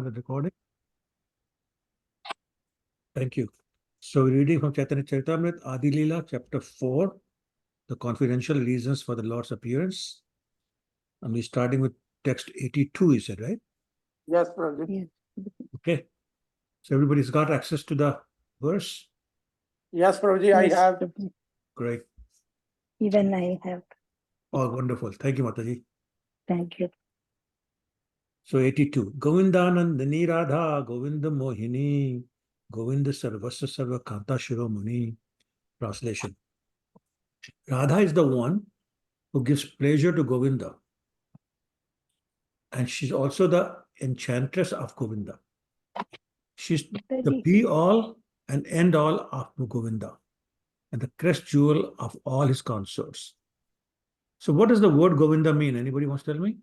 the recording. Thank you. So we're reading from Chaitanya Charitamrita, Adi Lila, chapter 4, the confidential reasons for the Lord's appearance. And we're starting with text 82, you said, right? Yes, Prabhuji. Yeah. Okay. So everybody's got access to the verse? Yes, Prabhuji, Yes, I have. Prabhu. Great. Even I have. Oh, wonderful. Thank you, Mataji. Thank you. So 82. Govindanandani Radha, Govinda Mohini, Govinda Sarvasya Sarva Kanta Shiromuni. Translation. Radha is the one who gives pleasure to Govinda. And she's also the enchantress of Govinda. She's the be-all and end-all of Govinda and the crest jewel of all his consorts. So what does the word Govinda mean? Anybody wants to tell me?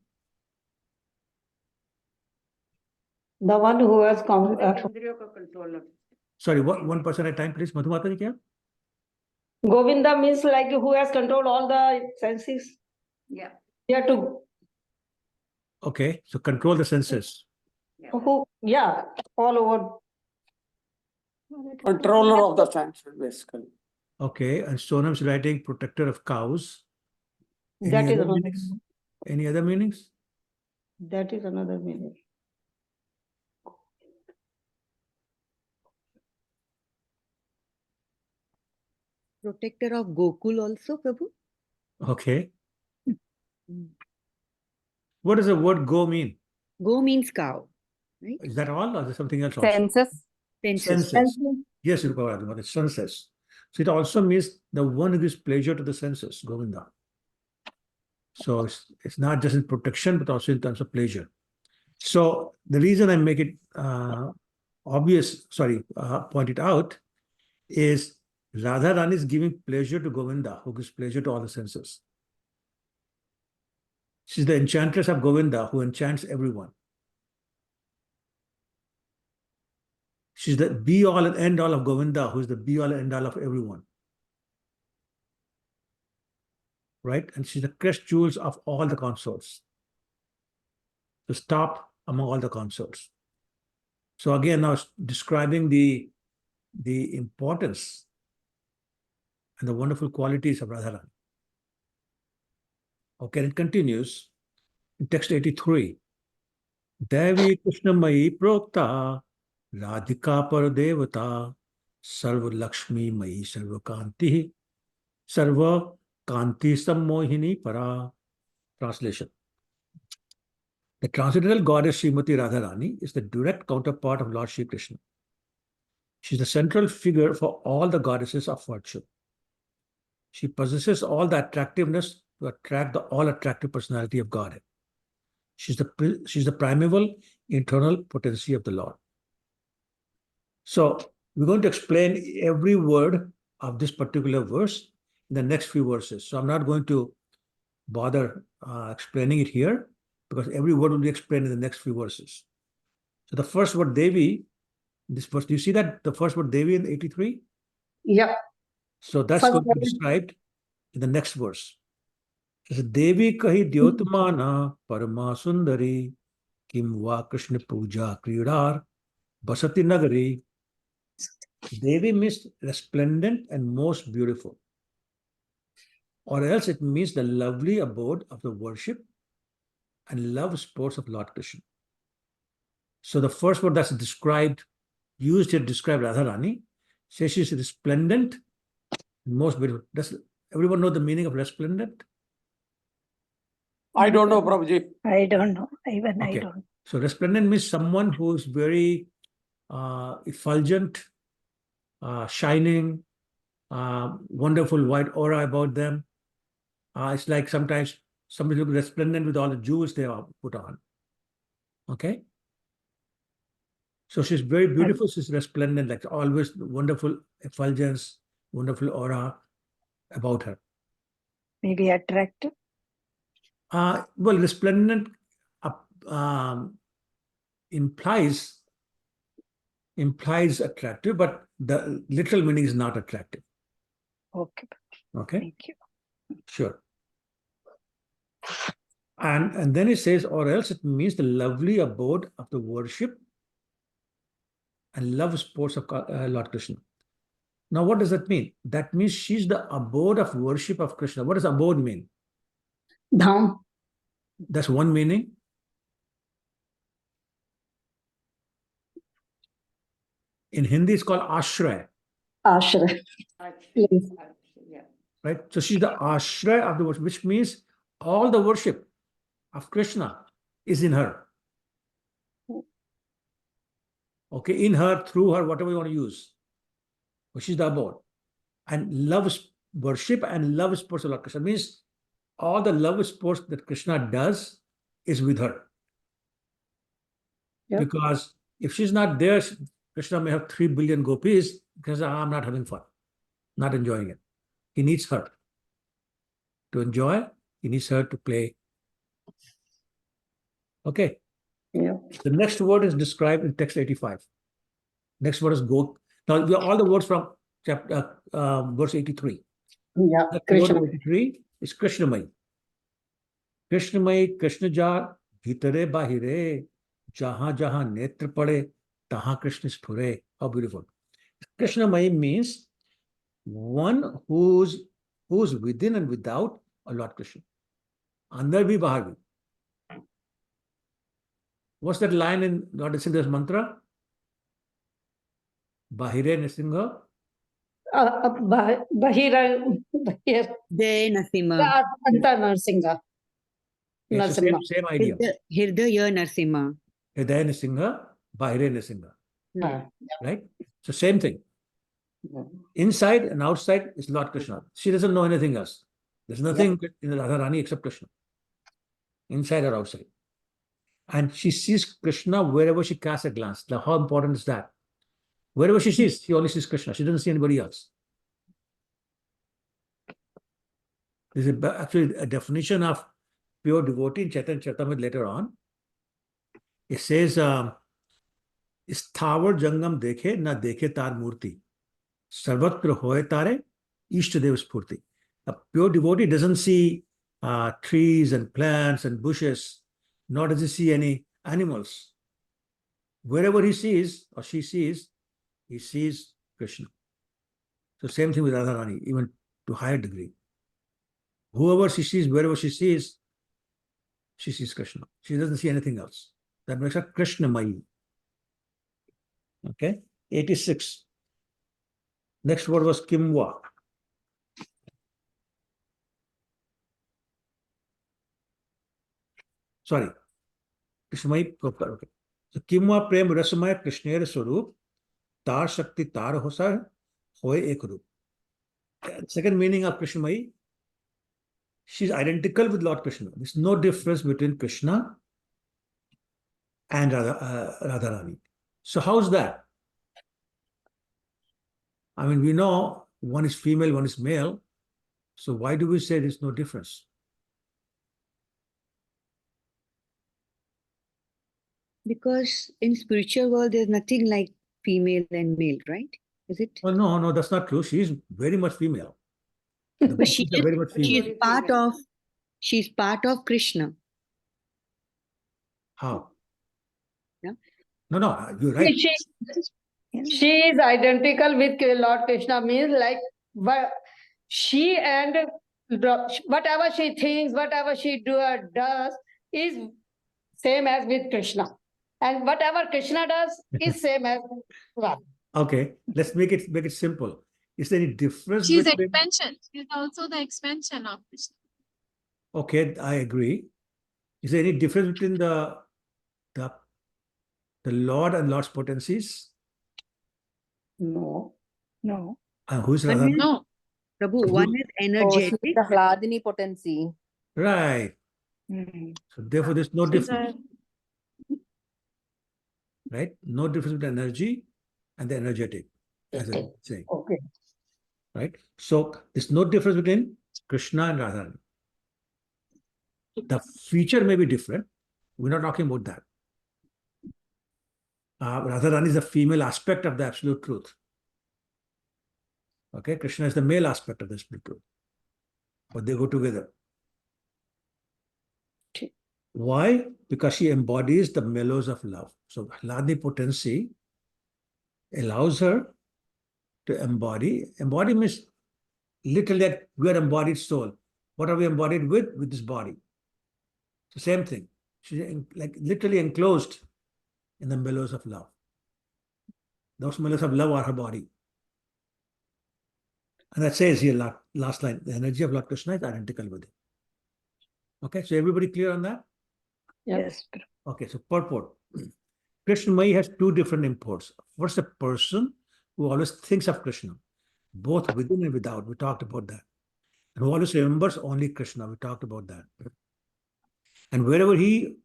The one who has Sorry, one person at a time, please. Madhumata ji, kya? Govinda means like who has controlled all the senses. Yeah. Yeah, to Okay, so control the senses. who, yeah, all over. Controller of the senses, basically. Okay, and Sonam's writing protector of cows. That is other another meanings? Any other meanings? That is another meaning. Protector of Gokul also, Prabhu. Okay. What does the word go mean? Go means cow, right? Is that all or is there something else also? Senses. Senses. Yes, it's senses. So it also means the one who gives pleasure to the senses, Govinda. So it's not just in protection, but also in terms of pleasure. So the reason I make it point it out, is Radha Rani is giving pleasure to Govinda, who gives pleasure to all the senses. She's the enchantress of Govinda, who enchants everyone. She's the be-all and end-all of Govinda, who is the be-all and end-all of everyone. Right? And she's the crest jewels of all the consorts. The top among all the consorts. So again, now describing the importance and the wonderful qualities of Radharani. Okay, it continues in text 83. Devi Krishna Mai Prokta Radhika Paradevata Sarva Lakshmi Mai Sarva Kanti Sarva Kanti Sammohini Para. Translation. The transcendental goddess Srimati Radharani is the direct counterpart of Lord Shri Krishna. She is the central figure for all the goddesses of virtue. She possesses all the attractiveness to attract the all-attractive personality of Godhead. She's the primeval internal potency of the Lord. So we're going to explain every word of this particular verse in the next few verses. So I'm not going to bother explaining it here because every word will be explained in the next few verses. So the first word Devi, this verse, do you see that the first word Devi in 83? Yeah. So that's First going to be word. described in the next verse. It says, Devi kahi dyotmana parama sundari kim va Krishna puja kridar basati nagari. Devi means resplendent and most beautiful. Or else it means the lovely abode of the worship and love sports of Lord Krishna. So the first word that's used here to describe Radharani, says she's resplendent, most beautiful. Does everyone know the meaning of resplendent? I don't know, Prabhuji. I don't know. Even Okay. I don't. So resplendent means someone who is very effulgent, shining, wonderful white aura about them. It's like sometimes somebody looks resplendent with all the jewels they are put on. Okay? So she's very beautiful, she's resplendent, like always wonderful effulgence, wonderful aura about her. Maybe attractive. Well, resplendent implies attractive, but the literal meaning is not attractive. Okay. Okay? Thank you. Sure. And then it says, or else it means the lovely abode of the worship and love sports of Lord Krishna. Now, what does that mean? That means she's the abode of worship of Krishna. What does abode mean? Dham. That's one meaning. In Hindi, it's called ashray, Ashray. Yes. Yeah. right? So she's the ashray of the worship, which means all the worship of Krishna is in her. Okay, in her, through her, whatever you want to use. But she's the abode. And love worship and love sports of Lord Krishna means all the love sports that Krishna does is with her. Yep. Because if she's not there, Krishna may have 3 billion gopis because I'm not having fun, not enjoying it. He needs her to enjoy. He needs her to play. Okay. Yeah. The next word is described in text 85. Next word is go. Now, all the words from chapter verse 83. Yeah. The Krishna. word 83 is Krishnamai. Krishnamai, Krishna jar, bhitare bahire, jahan jahan netra pade, tahan Krishna sphure. How beautiful. Krishnamai means one who's within and without a Lord Krishna. Andar bhi bahar bhi. What's that line in Lord Nrsimha's mantra? Bahire Nrsimha. Bahira. Bahir. Jai Nasimha. Anta Narsinga. It's the Narsimha. same idea. Hirdaya Nasimha. Hridaya Nrsimha, Bahire Nrsimha. Yeah. Right? So same thing. Inside and outside is Lord Krishna. She doesn't know anything else. There's nothing in the Radharani except Krishna. Inside or outside. And she sees Krishna wherever she casts a glance. Now, how important is that? Wherever she sees, she only sees Krishna. She doesn't see anybody else. There's actually a definition of pure devotee in Chaitanya Charitamrita later on. It says, Sthavar jangam dekhe na dekhe tar murti. Sarvatra hoye tare ishtadev spurti. A pure devotee doesn't see trees and plants and bushes, nor does he see any animals. Wherever he sees or she sees, he sees Krishna. So same thing with Radharani, even to higher degree. Whoever she sees, wherever she sees Krishna. She doesn't see anything else. That makes her Krishnamayi. Okay, 86. Next word was Kimwa. Sorry, Krishnamayi. Okay. So Kimwa Prem Rasamaya Krishner Swarup Tar Shakti Tar Hosar Hoye Ek Rup. Second meaning of Krishnamayi, she's identical with Lord Krishna. There's no difference between Krishna and Radharani. So how's that? I mean, we know one is female, one is male. So why do we say there's no difference? Because in spiritual world, there's nothing like female and male, right? Is it? Well, no, that's not true. She's very much female. The But she gopis are very much female. she's part of Krishna. How? Yeah. No, you're right. She is identical with Lord Krishna, means like she and whatever she thinks, whatever she does is same as with Krishna. And whatever Krishna does is same as Radha. Okay, let's make it simple. Is there any difference She's between... expansion. She's also the expansion of Krishna. Okay, I agree. Is there any difference between the Lord and Lord's potencies? No. No. And who's One Radha? is- No. Prabhu, one is Oh, she's energetic. the Hladini potency. Right. Mm. So therefore, there's no She's difference, right? No difference between energy and the energetic, as I'm saying, Okay. right? So there's no difference between Krishna and Radharani. The feature may be different. We're not talking about that. Radharani is the female aspect of the absolute truth. Okay, Krishna is the male aspect of the absolute truth. But they go together. Okay. Why? Because she embodies the mellows of love. So Hladni potency allows her to embody. Embody means literally that we are embodied soul. What are we embodied with? With this body. It's the same thing. She's like literally enclosed in the mellows of love. Those mellows of love are her body. And that says here, last line, the energy of Lord Krishna is identical with it. Okay, so everybody clear on that? Yes. Okay, so purport. Krishnamai has two different imports. First, a person who always thinks of Krishna, both within and without. We talked about that. And who always remembers only Krishna. We talked about that. And wherever he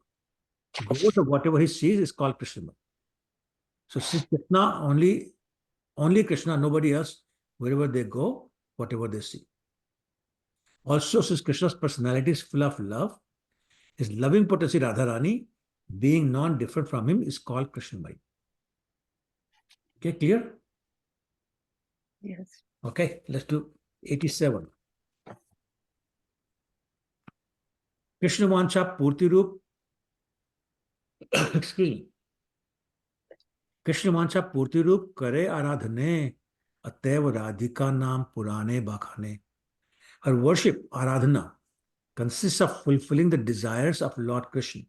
goes or whatever he sees is called Krishnamai. So since Krishna, only Krishna, nobody else, wherever they go, whatever they see. Also, since Krishna's personality is full of love, his loving potency Radharani, being non-different from him, is called Krishnamai. Okay, clear? Yes. Okay, let's do 87. Krishna Vancha Purti Roop. Excuse me. Krishna Vancha Purti Roop Kare Aradhane Atev Radhika Naam Purane Bakhane. Her worship, Aradhana, consists of fulfilling the desires of Lord Krishna.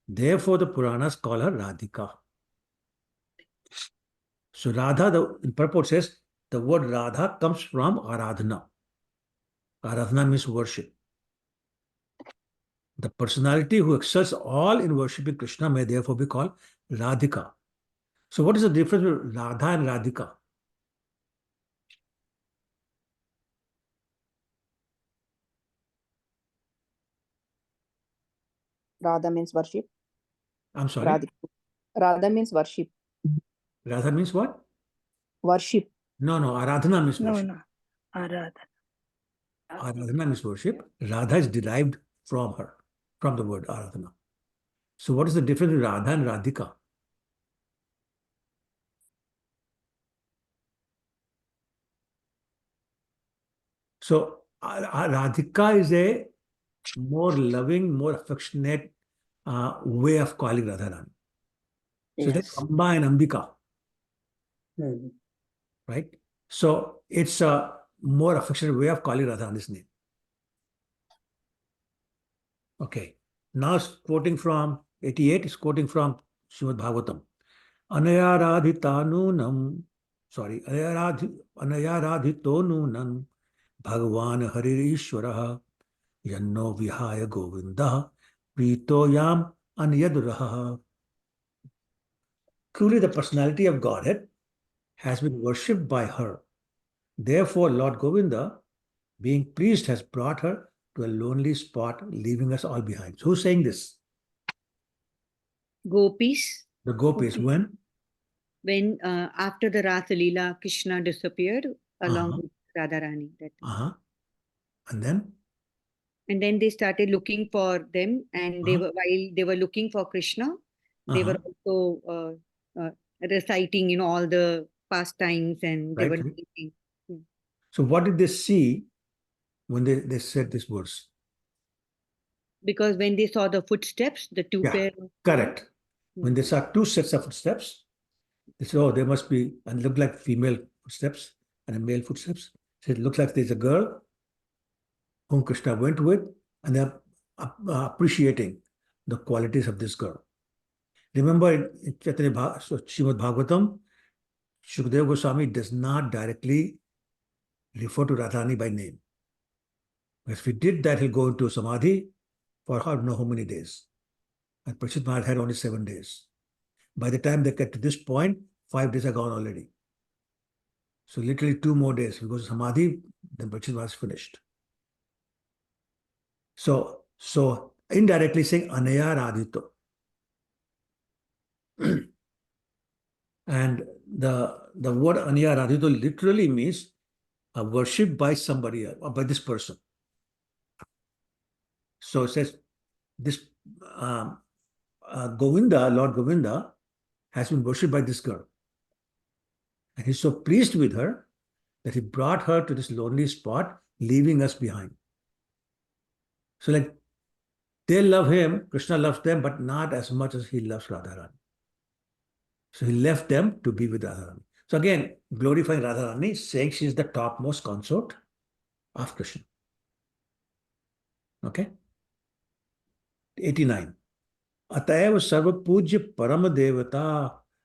Therefore, the Puranas call her Radhika. So, Radha, in purport says, the word Radha comes from Aradhana. Aradhana means worship. The personality who excels all in worshipping Krishna may therefore be called Radhika. So, what is the difference between Radha and Radhika? Radha means worship. I'm sorry. Radha means worship. Radha means what? Worship. No, Aradhana means No, worship. no. Aradhana. Aradhana means worship. Radha is derived from her, from the word Aradhana. So, what is the difference between Radha and Radhika? So, Radhika is a more loving, more affectionate way of calling Radharani. So, they combine Ambika, right? So, it's a more affectionate way of calling Radharani's name. Okay. Now, quoting from 88, is quoting from Srimad Bhagavatam. Anayaradhitanunam, sorry, anayaradhitonunam Bhagavan Haririshwaraha Yanno Vihaya Govinda Pritoyam Anyaduraha. Truly, the personality of Godhead has been worshipped by her. Therefore, Lord Govinda, being pleased, has brought her to a lonely spot, leaving us all behind. So, who's saying this? Gopis, The gopis. When? when after the Rasa Lila, Krishna disappeared along with Radharani. And then? And then they started looking for them, and they were, while they were looking for Krishna, they were also reciting, all the pastimes, and they were thinking. So, what did they see when they said these words? Because when they saw the footsteps, the two pair. Correct. When they saw two sets of footsteps, they said, oh, there must be, and look like female footsteps and a male footsteps. So it looks like there's a girl whom Krishna went with, and they're appreciating the qualities of this girl. Remember in Srimad Bhagavatam, Shukadeva Goswami does not directly refer to Radharani by name. If he did that, he'll go into Samadhi for I don't know how many days. And Parikshit Maharaj had only 7 days. By the time they get to this point, 5 days are gone already. So literally 2 more days. He goes to Samadhi, then Parikshit Maharaj is finished. So indirectly saying Anaya Radhito. And the word Anaya Radhito literally means worship by somebody else, or by this person. So it says this Govinda, Lord Govinda, has been worshipped by this girl. And he's so pleased with her that he brought her to this lonely spot, leaving us behind. So like they love him, Krishna loves them, but not as much as he loves Radharani. So he left them to be with Radharani. So again, glorifying Radharani, saying she is the topmost consort of Krishna. Okay? 89. अतएव सर्व पूज्य परम देवता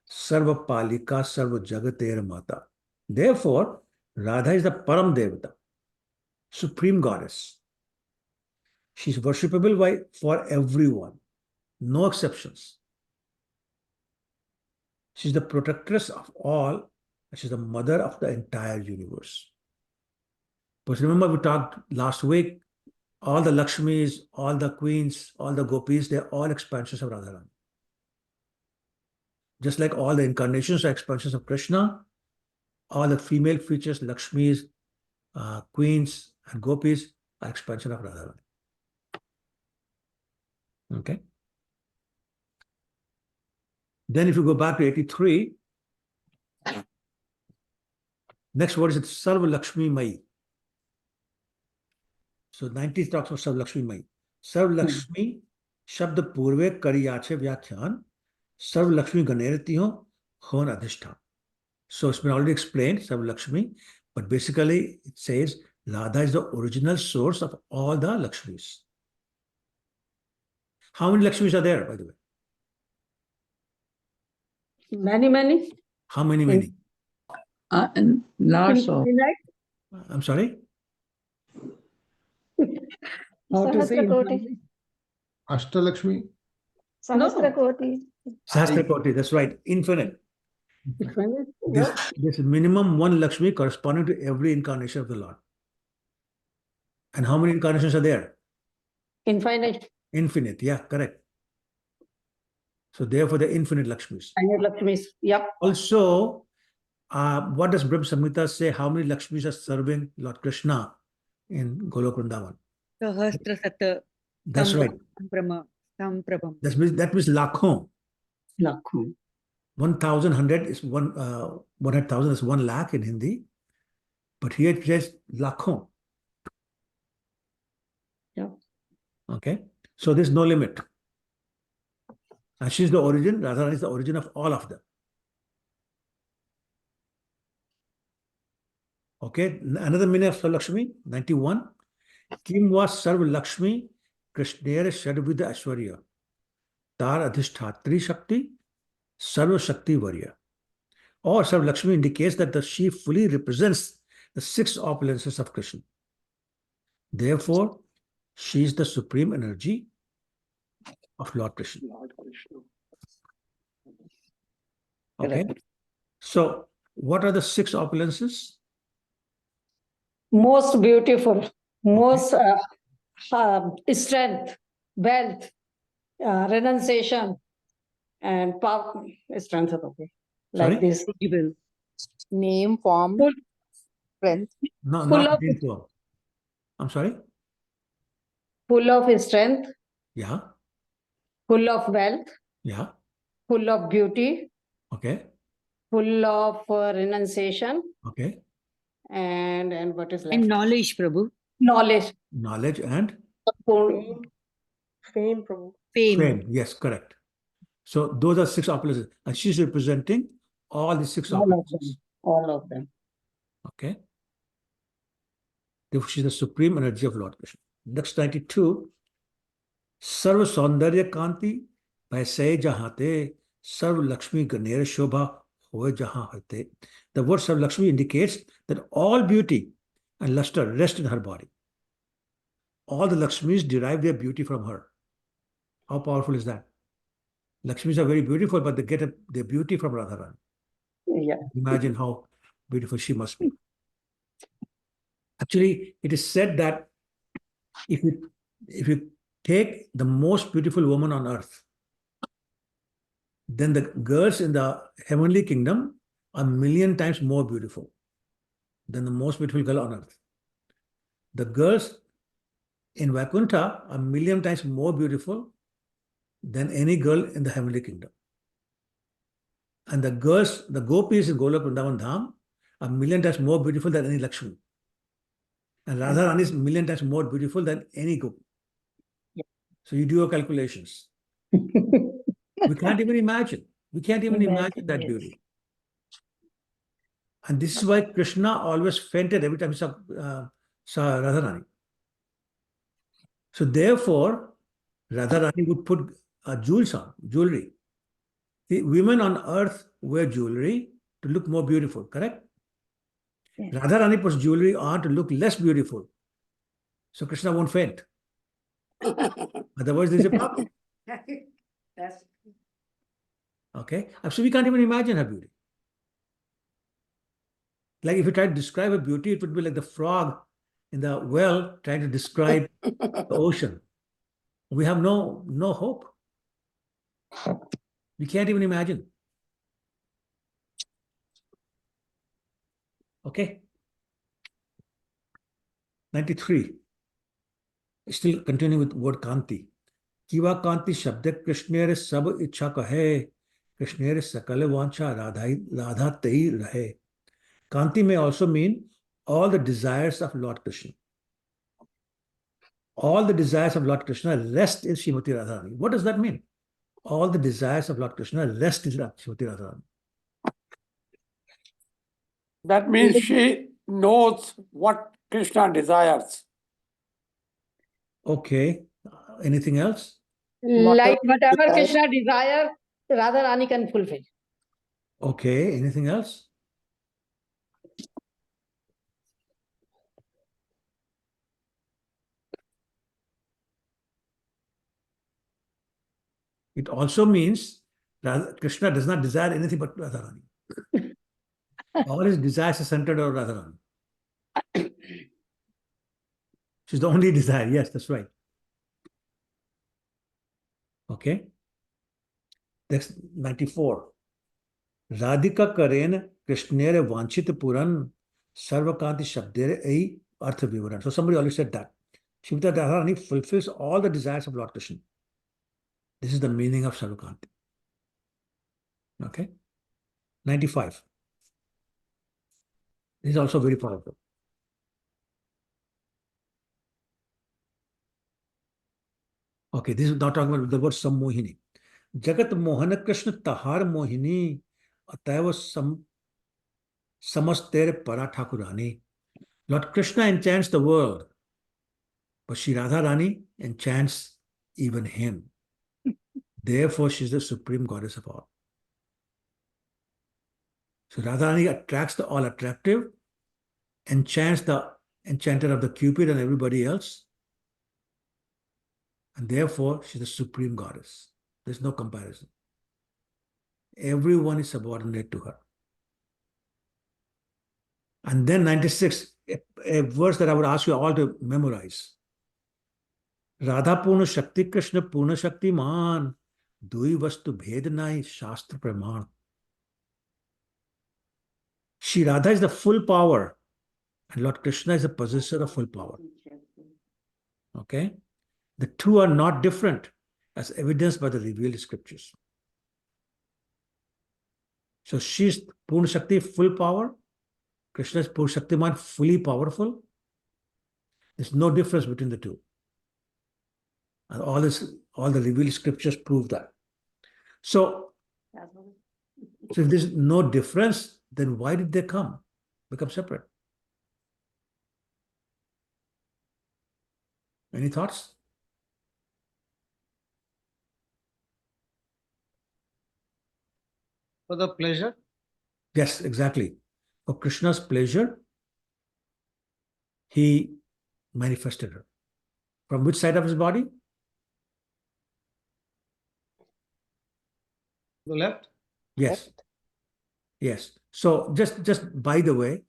सर्व पालिका सर्व जगतेर माता. Therefore, Radha is the Param Devata, supreme goddess. She is worshipable for everyone, no exceptions. She is the protectress of all. She is the mother of the entire universe. But remember, we talked last week, all the Lakshmis, all the queens, all the gopis, they're all expansions of Radharani. Just like all the incarnations are expansions of Krishna, all the female features, Lakshmis, queens, and gopis are expansion of Radharani. Okay. Then if you go back to 83, next word is Sarva Lakshmi Mai. So 90 talks about Sarva Lakshmi Mai. Sarva Lakshmi Shabd Purve Kariyache Vyakhyan Sarva Lakshmi Ganeratiyo Hon Adhishta. So it's been already explained, Sarva Lakshmi, but basically it says Radha is the original source of all the Lakshmis. How many Lakshmis are there, by the way? Many. How many? And lots of. Right? I'm sorry? How to say? Sahasrakoti. Ashtalakshmi. Sahasrakoti. Sahasrakoti, that's right, infinite. This minimum one Lakshmi corresponding to every incarnation of the Lord. And how many incarnations are there? Infinite. Infinite, yeah, correct. So therefore the infinite Lakshmis. Lakshmis. Yep. Also, what does Brahma Samhita say? How many Lakshmis are serving Lord Krishna in Golok Vrindavan? Sahasra Sata. That's right. Samprabham. That means lakhon. Lakhon. 1,100 is 100,000 is 1 lakh in Hindi. But here it says lakhon. Yeah. Okay. So there's no limit. And she's the origin, Radharani is the origin of all of them. Okay. Another meaning of Sarva Lakshmi, 91. Kim was Sarva Lakshmi Krishnera Shadvida Ashwarya. Tar Adhishthatri Shakti Sarva Shakti Varya. Or Sarva Lakshmi indicates that she fully represents the 6 opulences of Krishna. Therefore, she is the supreme energy of Lord Krishna. Okay. So, what are the 6 opulences? Most beautiful, most strength, wealth, renunciation, and power. Strength, okay. Like Sorry? this. Name, form, Full, strength. No, full not of, info. I'm sorry? full of strength, Yeah. full of wealth, Yeah. full of beauty, Okay. full of renunciation, Okay. and what is left? And knowledge, Prabhu. Knowledge. Knowledge and Fame, Prabhu. fame. Yes, correct. So those are 6 opulences. And she's representing all the 6 All of opulences. them. All of them. Okay. Therefore, she's the supreme energy of Lord Krishna. Next 92. Sarva Saundarya Kanti Paisai Jahate Sarva Lakshmi Ganer Shobha Hoye Jahan Hate. The word Sarva Lakshmi indicates that all beauty and luster rest in her body. All the Lakshmis derive their beauty from her. How powerful is that? Lakshmis are very beautiful, but they get their beauty from Radharani. Yeah. Imagine how beautiful she must be. Actually, it is said that if you take the most beautiful woman on earth, then the girls in the heavenly kingdom are 1,000,000 times more beautiful than the most beautiful girl on earth. The girls in Vaikuntha are 1,000,000 times more beautiful than any girl in the heavenly kingdom. And the girls, the gopis in Golok Vrindavan Dham are 1,000,000 times more beautiful than any Lakshmi. And Radharani is 1,000,000 times more beautiful than any gopi. Yeah. So you do your calculations. We can't even imagine. We can't even imagine that beauty. And this is why Krishna always fainted every time he saw Radharani. So therefore, Radharani would put jewels on, jewelry. The women on earth wear jewelry to look more beautiful, correct? Yes. Radharani puts jewelry on to look less beautiful. So Krishna won't faint. Otherwise, there's a problem. That's Okay? So we can't even imagine her beauty. Like if you try to describe her beauty, it would be like the frog in the well trying to describe the ocean. We have no hope. We can't even imagine. Okay? 93. Still continuing with word Kanti. Kiva Kanti Shabdak Krishnere Sab Ichha Kahe. Krishnere Sakale Vancha Radha Tei Rahe. Kanti may also mean all the desires of Lord Krishna. All the desires of Lord Krishna rest in Srimati Radharani. What does that mean? All the desires of Lord Krishna rest in Srimati Radharani. That means she knows what Krishna desires. Okay. Anything else? like whatever desire. Krishna desire, Radharani can fulfill. Okay. Anything else? It also means Krishna does not desire anything but Radharani. All his desires are centered on Radharani. She's the only desire. Yes, that's right. Okay. Next, 94. Radhika Karen Krishnere Vanchit Puran Sarvakanti Shabdere Ei Artha Vivaran. So somebody already said that. Srimati Radharani fulfills all the desires of Lord Krishna. This is the meaning of Sarvakanti. Okay. 95. This is also very powerful. Okay, this is not talking about the word Sammohini. Jagat Mohana Krishna Tahar Mohini Ataiva Samastere Parathakurani. Lord Krishna enchants the world, but Shri Radharani enchants even him. Therefore, she is the supreme goddess of all. So Radharani attracts the all attractive, enchants the enchanter of the Cupid and everybody else, and therefore she's the supreme goddess. There's no comparison. Everyone is subordinate to her. And then 96, a verse that I would ask you all to memorize. Radha Purna Shakti Krishna Purna Shakti Man Dui Vastu Bhedanai Shastra Praman. Shri Radha is the full power, and Lord Krishna is the possessor of full power. Okay? The two are not different, as evidenced by the revealed scriptures. So she's Purna Shakti, full power. Krishna is Purna Shaktiman, fully powerful. There's no difference between the two. And all the revealed scriptures prove that. So if there's no difference, then why did they become separate? Any thoughts? For the pleasure? Yes, exactly. For Krishna's pleasure, he manifested her. From which side of his body? The left? Yes. Yes. So just by the way,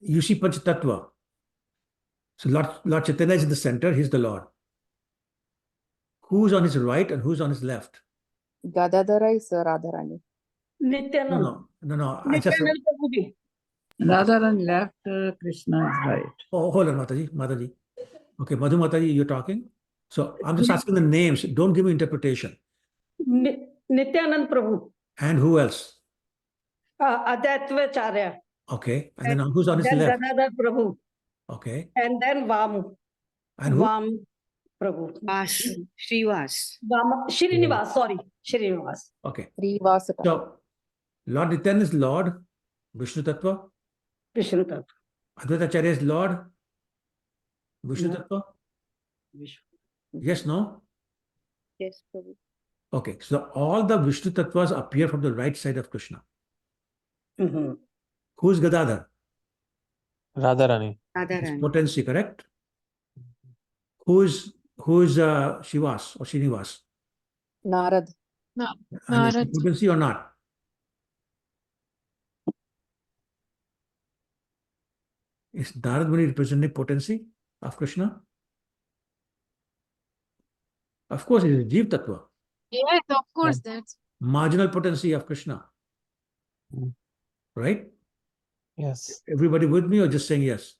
you see Panchatattva. So Lord Chaitanya is in the center, he's the Lord. Who's on his right and who's on his left? Gadadhara is Radharani. Nityanand. No. Nityanand Prabhu ji. Radharani left, Krishna is right. Oh, hold on, Mataji. Okay, Madhu Mataji, you're talking. So I'm just asking the names. Don't give me interpretation. Nityanand Prabhu. And who else? Adaitvacharya. Okay. And then who's on his Then left? Gadadhar Prabhu. Okay. And then Vamu. And who? Vamu. Prabhu. Srivas. Srinivas, sorry. Srinivas. Okay. Srivasata. So, Lord Chaitanya is Lord Vishnu Tattva. Vishnu Tattva. Advaita Acharya is Lord Vishnu No. Tattva. Yes, no? Yes, Prabhu. Okay. So, all the Vishnu Tattvas appear from the right side of Krishna. Mhm. Who is Gadadhar? Radharani. It's Radharani. potency, correct? Who is Shivas or Srinivas? Narad. No, And is it Narad. potency or not? Is Narad Muni representing potency of Krishna? Of course, it is Jeev Tattva, Yes, of course, that's marginal potency of Krishna, Mm. right? Yes. Everybody with me or just saying yes?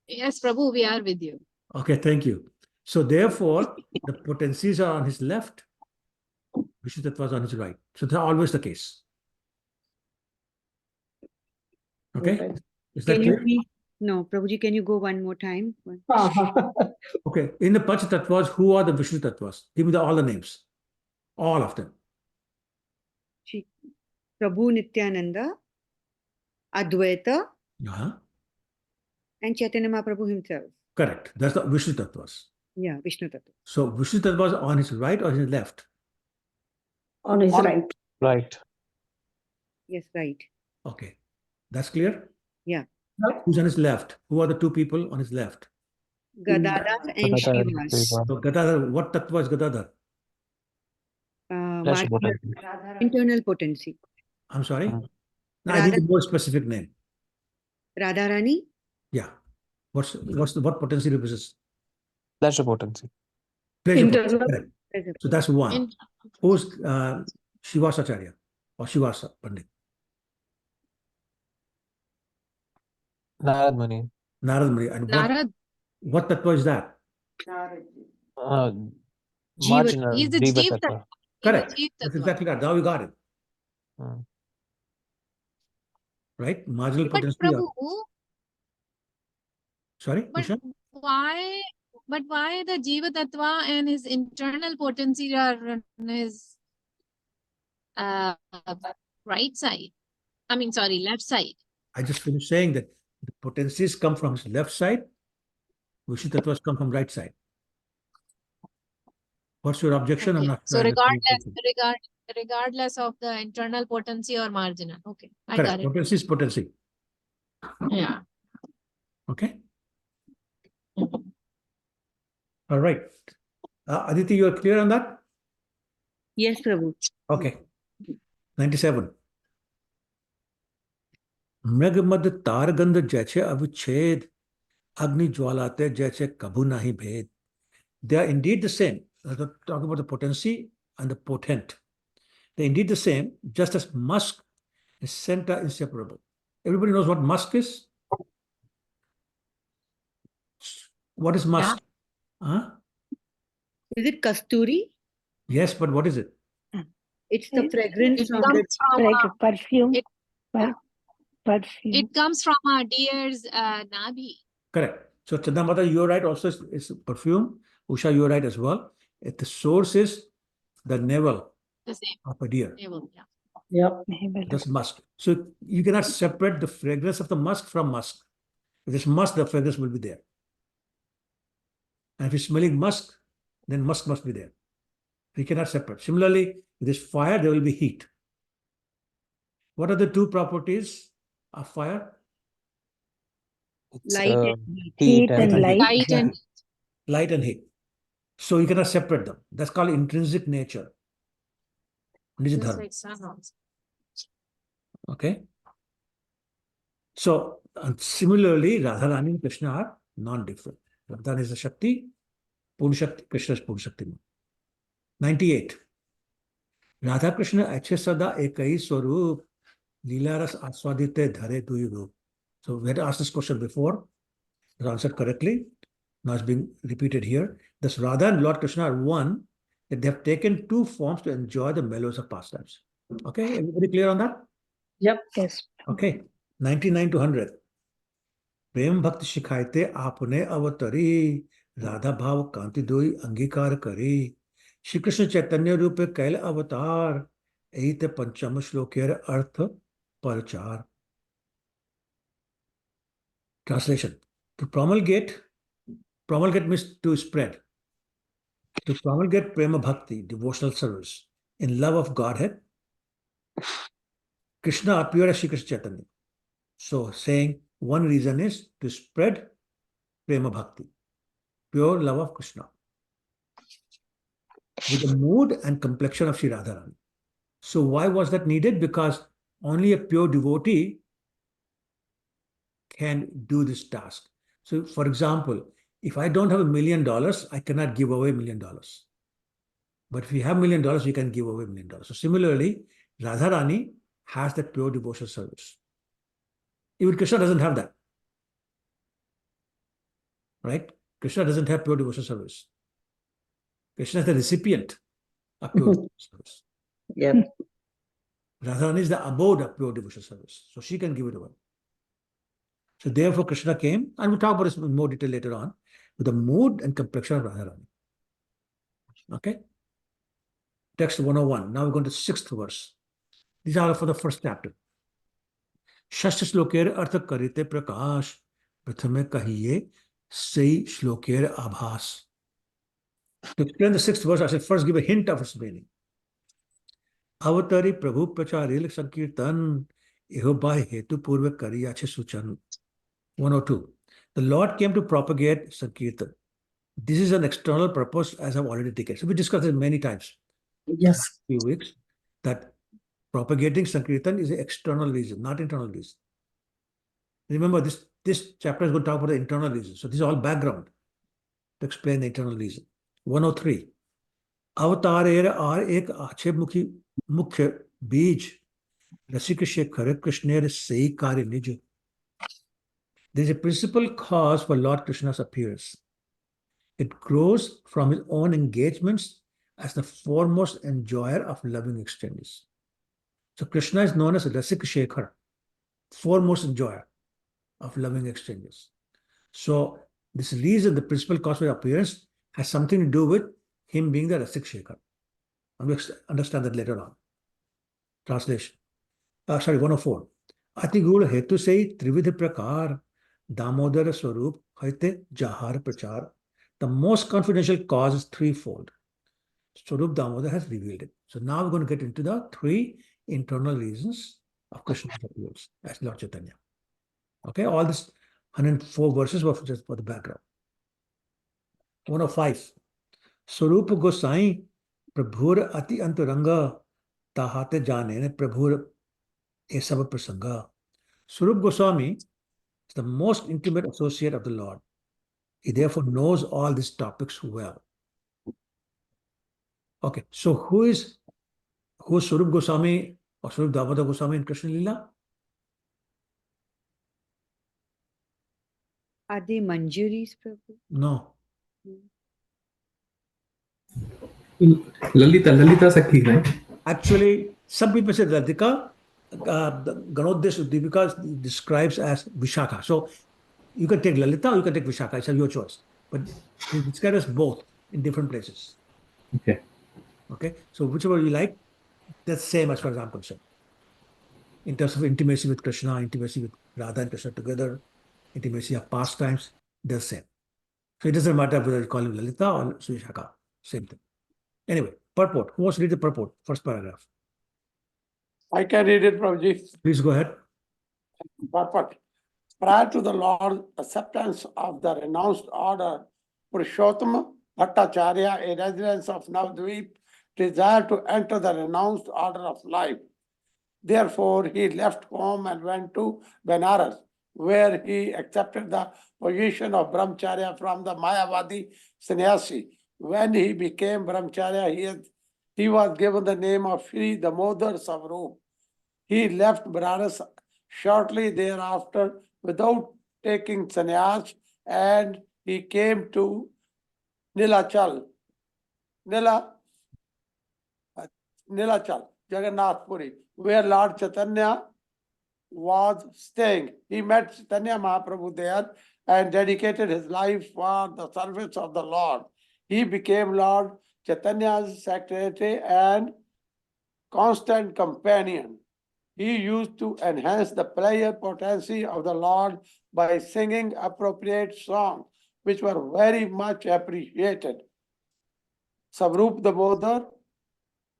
yes, Prabhu, we are with you. Okay, thank you. So therefore, the potencies are on his left, Vishnu Tattva is on his right. So that's always the case. Okay? Okay. Is that Can you clear? please? No, Prabhuji, can you go one more time? Okay. In the Panch Tattvas, who are the Vishnu Tattvas? Give me all the names. All of them. Prabhu Nityananda, Advaita, Yeah. and Chaitanya Mahaprabhu himself. Correct. That's the Vishnu Tattvas. Yeah, Vishnu Tattva. So Vishnu Tattva is on his right or his left? On his right. Right. Yes, right. Okay. That's clear? Yeah. Who's on his left? Who are the two people on his left? Gadadhar and Gadadhar and Srivas. Srivas. So Gadadhar, what Tattva is Gadadhar? Flash Marginal, button. internal potency. I'm sorry? Mm. No, I need a more specific name. Radharani, Yeah. What potency represents? Flash potency. Pleasure Internal. potency. Correct. So that's one. In Who's Shivas Acharya or Shivasa Pandit? Narad Muni. Narad Muni. And Narad, what Tattva is that? Uh, Jiva. marginal. he's the Jiva Jeev Tattva. Tattva. Correct. Jeev That's Tattva. exactly right. Now you got it. Mm. Right? Marginal But potency. Prabhu, Sorry, but Usha? why? But why the Jiva Tattva and his internal potency are on his uh, right side? I mean, sorry, left side. I just finished saying that the potencies come from his left side, Vishnu Tattvas come from right side. What's your objection? I'm Okay. not So sure I understand regardless of the internal potency or marginal. Okay, I Correct. got it. Potency is potency. Yeah. Okay. All right. Aditi, you are clear on that? Yes, Prabhu. Okay. 97. मृगमद तारगंध जैसे अविच्छेद अग्नि ज्वालाते जैसे कभू नहीं भेद. They are indeed the same. Talking about the potency and the potent. They're indeed the same, just as musk and scent are inseparable. Everybody knows what musk is? What is musk? Huh? Is it Kasturi? Yes, but what is it? It's the fragrance It from comes the from Like perfume. it- Perfume. it comes from a deer's nabi. Correct. So Chandamata, you're right, also it's perfume. Usha, you're right as well. The source is the navel The same. of a deer. Navel, yeah. Yep. That's musk. So you cannot separate the fragrance of the musk from musk. If there's musk, the fragrance will be there. And if you're smelling musk, then musk must be there. You cannot separate. Similarly, if there's fire, there will be heat. What are the two properties of fire? It's, light and heat. Heat and heat. light. Light and Exactly. Light and heat. So you cannot separate them. That's called intrinsic nature. Nij just dharma. like sun also. Okay. So similarly, Radharani and Krishna are non-different. Radharani is a Shakti, Purna Shakti, Krishna is Purna Shakti. 98. Radha Krishna अच्छे सदा एक ही स्वरूप लीला रस आस्वादित धरे दुई रूप. So we had asked this question before. It was answered correctly. Now it's being repeated here. Thus Radha and Lord Krishna are one, that they have taken two forms to enjoy the mellows of pastimes. Okay, everybody clear on that? Yep. Yes. Okay, 99 to 100. प्रेम भक्ति शिखायते आपने अवतरी राधा भाव कांति दोई अंगीकार करी श्री कृष्ण चैतन्य रूपे कैल अवतार यही ते पंचम श्लोकेर अर्थ परचार. Translation: to promulgate means to spread. To promulgate prema bhakti, devotional service, in love of Godhead, Krishna appeared as Shri Krishna Chaitanya. So, saying one reason is to spread prema bhakti, pure love of Krishna, with the mood and complexion of Sri Radharani. So, why was that needed? Because only a pure devotee can do this task. So, for example, if I don't have $1 million, I cannot give away $1 million. But if you have $1 million, you can give away $1 million. So similarly, Radharani has that pure devotional service. Even Krishna doesn't have that. Right? Krishna doesn't have pure devotional service. Krishna is the recipient of pure devotional service. Yep. Radharani is the abode of pure devotional service. So she can give it away. So therefore Krishna came, and we'll talk about this in more detail later on, with the mood and complexion of Radharani. Okay? Text 101. Now we're going to the 6th verse. These are for the first chapter. षष्ठ श्लोकेर अर्थ करिते प्रकाश प्रथमे कहिए सही श्लोकेर आभास. To explain the 6th verse, I should first give a hint of its meaning. अवतरी प्रभु प्रचारिल संकीर्तन एहो bye हेतु पूर्व करिया छे सूचन. 102. The Lord came to propagate Sankirtan. This is an external purpose, as I've already taken. So we discussed it many times. Yes. Few weeks that propagating Sankirtan is an external reason, not internal reason. Remember, this chapter is going to talk about the internal reason. So this is all background to explain the internal reason. 103. अवतारेर are एक आक्षेप मुख्य बीज रसिक शेखर कृष्णेर सही कार्य निज. There is a principal cause for Lord Krishna's appearance. It grows from his own engagements as the foremost enjoyer of loving exchanges. So Krishna is known as Rasik Shekhar, foremost enjoyer of loving exchanges. So this reason, the principal cause for appearance, has something to do with him being the Rasik Shekhar. And we'll understand that later on. Translation. 104. Ati gul hetu sei trividh prakar damodara swarup haite jahar prachar. The most confidential cause is threefold. Swarup Damodar has revealed it. So now we're going to get into the 3 internal reasons of Krishna's appearance as Lord Chaitanya. Okay, all this 104 verses were just for the background. 105. Swarup Gosai Prabhur Ati Antaranga Tahate Jane Prabhur Esava Prasanga. Swarup Goswami is the most intimate associate of the Lord. He therefore knows all these topics well. Okay, so who is Swarup Goswami or Swarup Damodar Goswami in Krishna Lila? Are they Manjuris, Prabhu? No. Lalita Sakhi, right? Actually, some people say Radhika, Ganodesh Deepika describes as Vishakha. So you can take Lalita or you can take Vishakha. It's your choice. But they describe as both in different places. Okay. Okay. So whichever you like, that's same as far as I'm concerned. In terms of intimacy with Krishna, intimacy with Radha and Krishna together, intimacy of pastimes, they're same. So it doesn't matter whether you call him Lalita or Vishakha. Same thing. Anyway, purport. Who wants to read the purport? First paragraph. I can read it, Prabhuji. Please go ahead. Purport. Prior to the Lord's acceptance of the renounced order, Purushottam Bhattacharya, a resident of Navadvip, desired to enter the renounced order of life. Therefore, he left home and went to Benares, where he accepted the position of Brahmacharya from the Mayavadi sannyasi. When he became Brahmacharya, he was given the name of Shri Damodar Swarup. He left Benares shortly thereafter without taking sannyas, and he came to Nilachal, Jagannath Puri, where Lord Chaitanya was staying. He met Chaitanya Mahaprabhu there and dedicated his life for the service of the Lord. He became Lord Chaitanya's secretary and constant companion. He used to enhance the prayer potency of the Lord by singing appropriate songs, which were very much appreciated. Savrup Damodar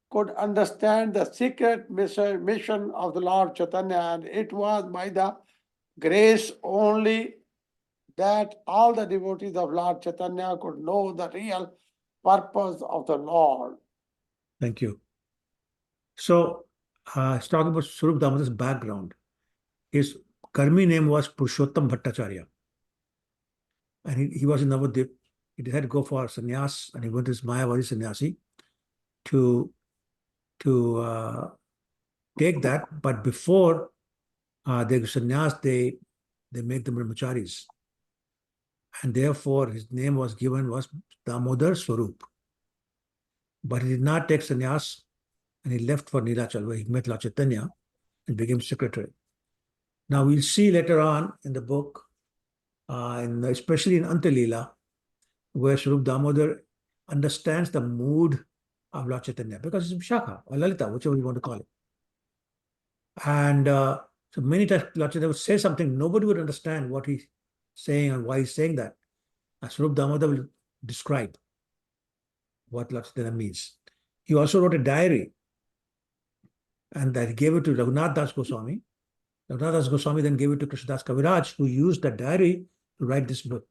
could understand the secret mission of the Lord Chaitanya, and it was by the grace only that all the devotees of Lord Chaitanya could know the real purpose of the Lord. Thank you. So, he's talking about Swarup Damodar's background. His Karmi name was Purushottam Bhattacharya. And he was in Navadvip. He decided to go for sannyas, and he went to his Mayavadi sannyasi to take that. But before they sannyas, they make them brahmacharis. And therefore, his name was given was Damodar Swarup. But he did not take sannyas, and he left for Nilachal, where he met Lord Chaitanya and became secretary. Now, we'll see later on in the book, especially in Anta Lila, where Swarup Damodar understands the mood of Lord Chaitanya, because it's Shakha or Lalita, whichever you want to call it. And so many times Lord Chaitanya would say something, nobody would understand what he's saying and why he's saying that. And Swarup Damodar will describe what Lord Chaitanya means. He also wrote a diary, and that he gave it to Raghunath Das Goswami. Raghunath Das Goswami then gave it to Krishnadas Kaviraj, who used that diary to write this book,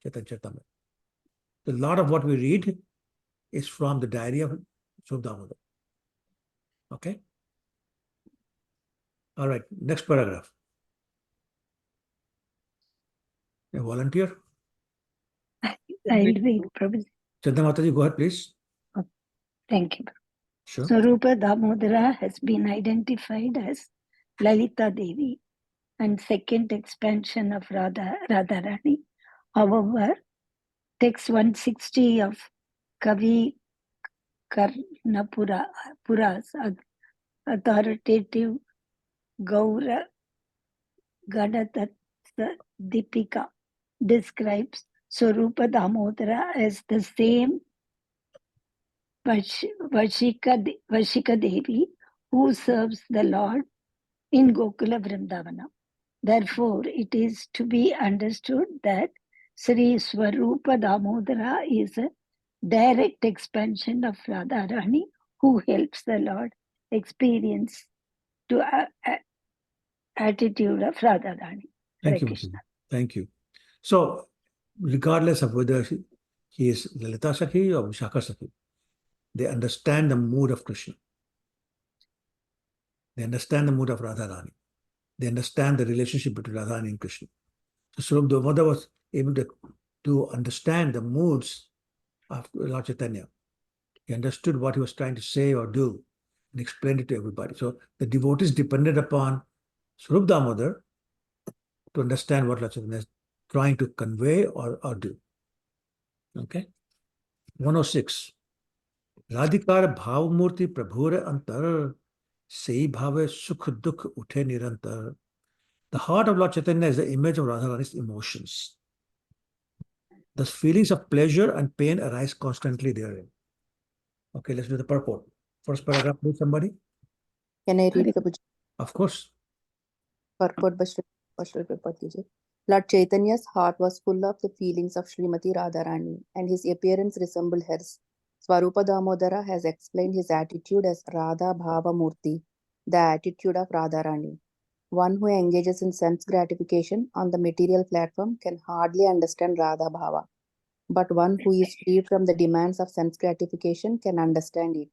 Chaitanya Charitamrita. A lot of what we read is from the diary of Swarup Damodar. Okay? All right, next paragraph. A volunteer? I'll read, Prabhuji. Chanda Mataji, go ahead, please. Thank you. Sure. Swarupa Damodara has been identified as Lalita Devi and second expansion of Radharani. However, text 160 of Kavi Karnapura's authoritative Gaura Gadatatsa Deepika describes Swarupa Damodara as the same Vashika Devi who serves the Lord in Gokula Vrindavana. Therefore, it is to be understood that Sri Swarupa Damodara is a direct expansion of Radharani who helps the Lord experience to attitude of Radharani. Thank you. Thank you. So, regardless of whether he is Lalita Sakhi or Vishaka Sakhi, they understand the mood of Krishna. They understand the mood of Radharani. They understand the relationship between Radharani and Krishna. So, Swarup Damodar was able to understand the moods of Lord Chaitanya. He understood what he was trying to say or do and explained it to everybody. So, the devotees depended upon Swarup Damodar to understand what Lord Chaitanya is trying to convey or do. Okay? 106. Radhikar Bhavamurti Prabhure Antar Sei Bhave Sukh Dukh Uthe Nirantar. The heart of Lord Chaitanya is the image of Radharani's emotions. Thus, feelings of pleasure and pain arise constantly therein. Okay, let's do the purport. First paragraph, please, somebody. Can I read, Prabhuji? Of course. Purport by Sri Prabhuji. Lord Chaitanya's heart was full of the feelings of Srimati Radharani, and his appearance resembled hers. Swarupa Damodara has explained his attitude as Radha Bhava Murti, the attitude of Radharani. One who engages in sense gratification on the material platform can hardly understand Radha Bhava, but one who is free from the demands of sense gratification can understand it.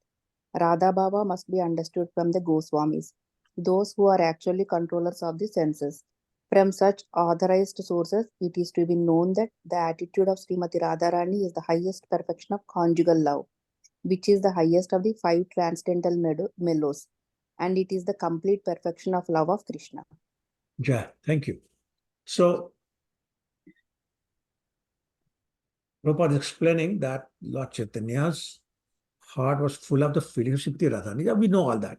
Radha Bhava must be understood from the Goswamis, those who are actually controllers of the senses. From such authorized sources, it is to be known that the attitude of Srimati Radharani is the highest perfection of conjugal love, which is the highest of the 5 transcendental mellows, and it is the complete perfection of love of Krishna. Yeah, thank you. So, Prabhupada is explaining that Lord Chaitanya's heart was full of the feelings of Srimati Radharani. Yeah, we know all that,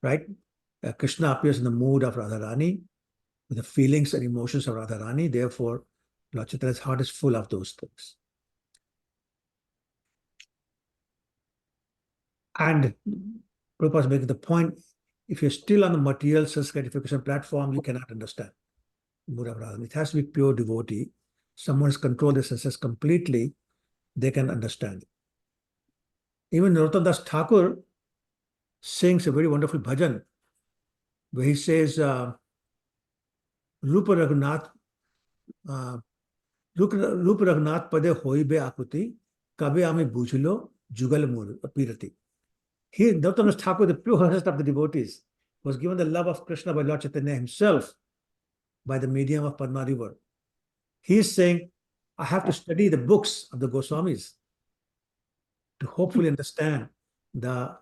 right? Krishna appears in the mood of Radharani, with the feelings and emotions of Radharani. Therefore, Lord Chaitanya's heart is full of those things. And Prabhupada is making the point, if you're still on the material sense gratification platform, you cannot understand the mood of Radharani. It has to be pure devotee. Someone has controlled the senses completely, they can understand it. Even Narottam Das Thakur sings a very wonderful bhajan where he says, Rupa Raghunath, Rupa Raghunath Pade Hoibe Akuti, Kabe Ame Bujilo, Jugal Pirati. He, Narottam Das Thakur, the pure heart of the devotees, was given the love of Krishna by Lord Chaitanya himself by the medium of Padma River. He is saying, I have to study the books of the Goswamis to hopefully understand the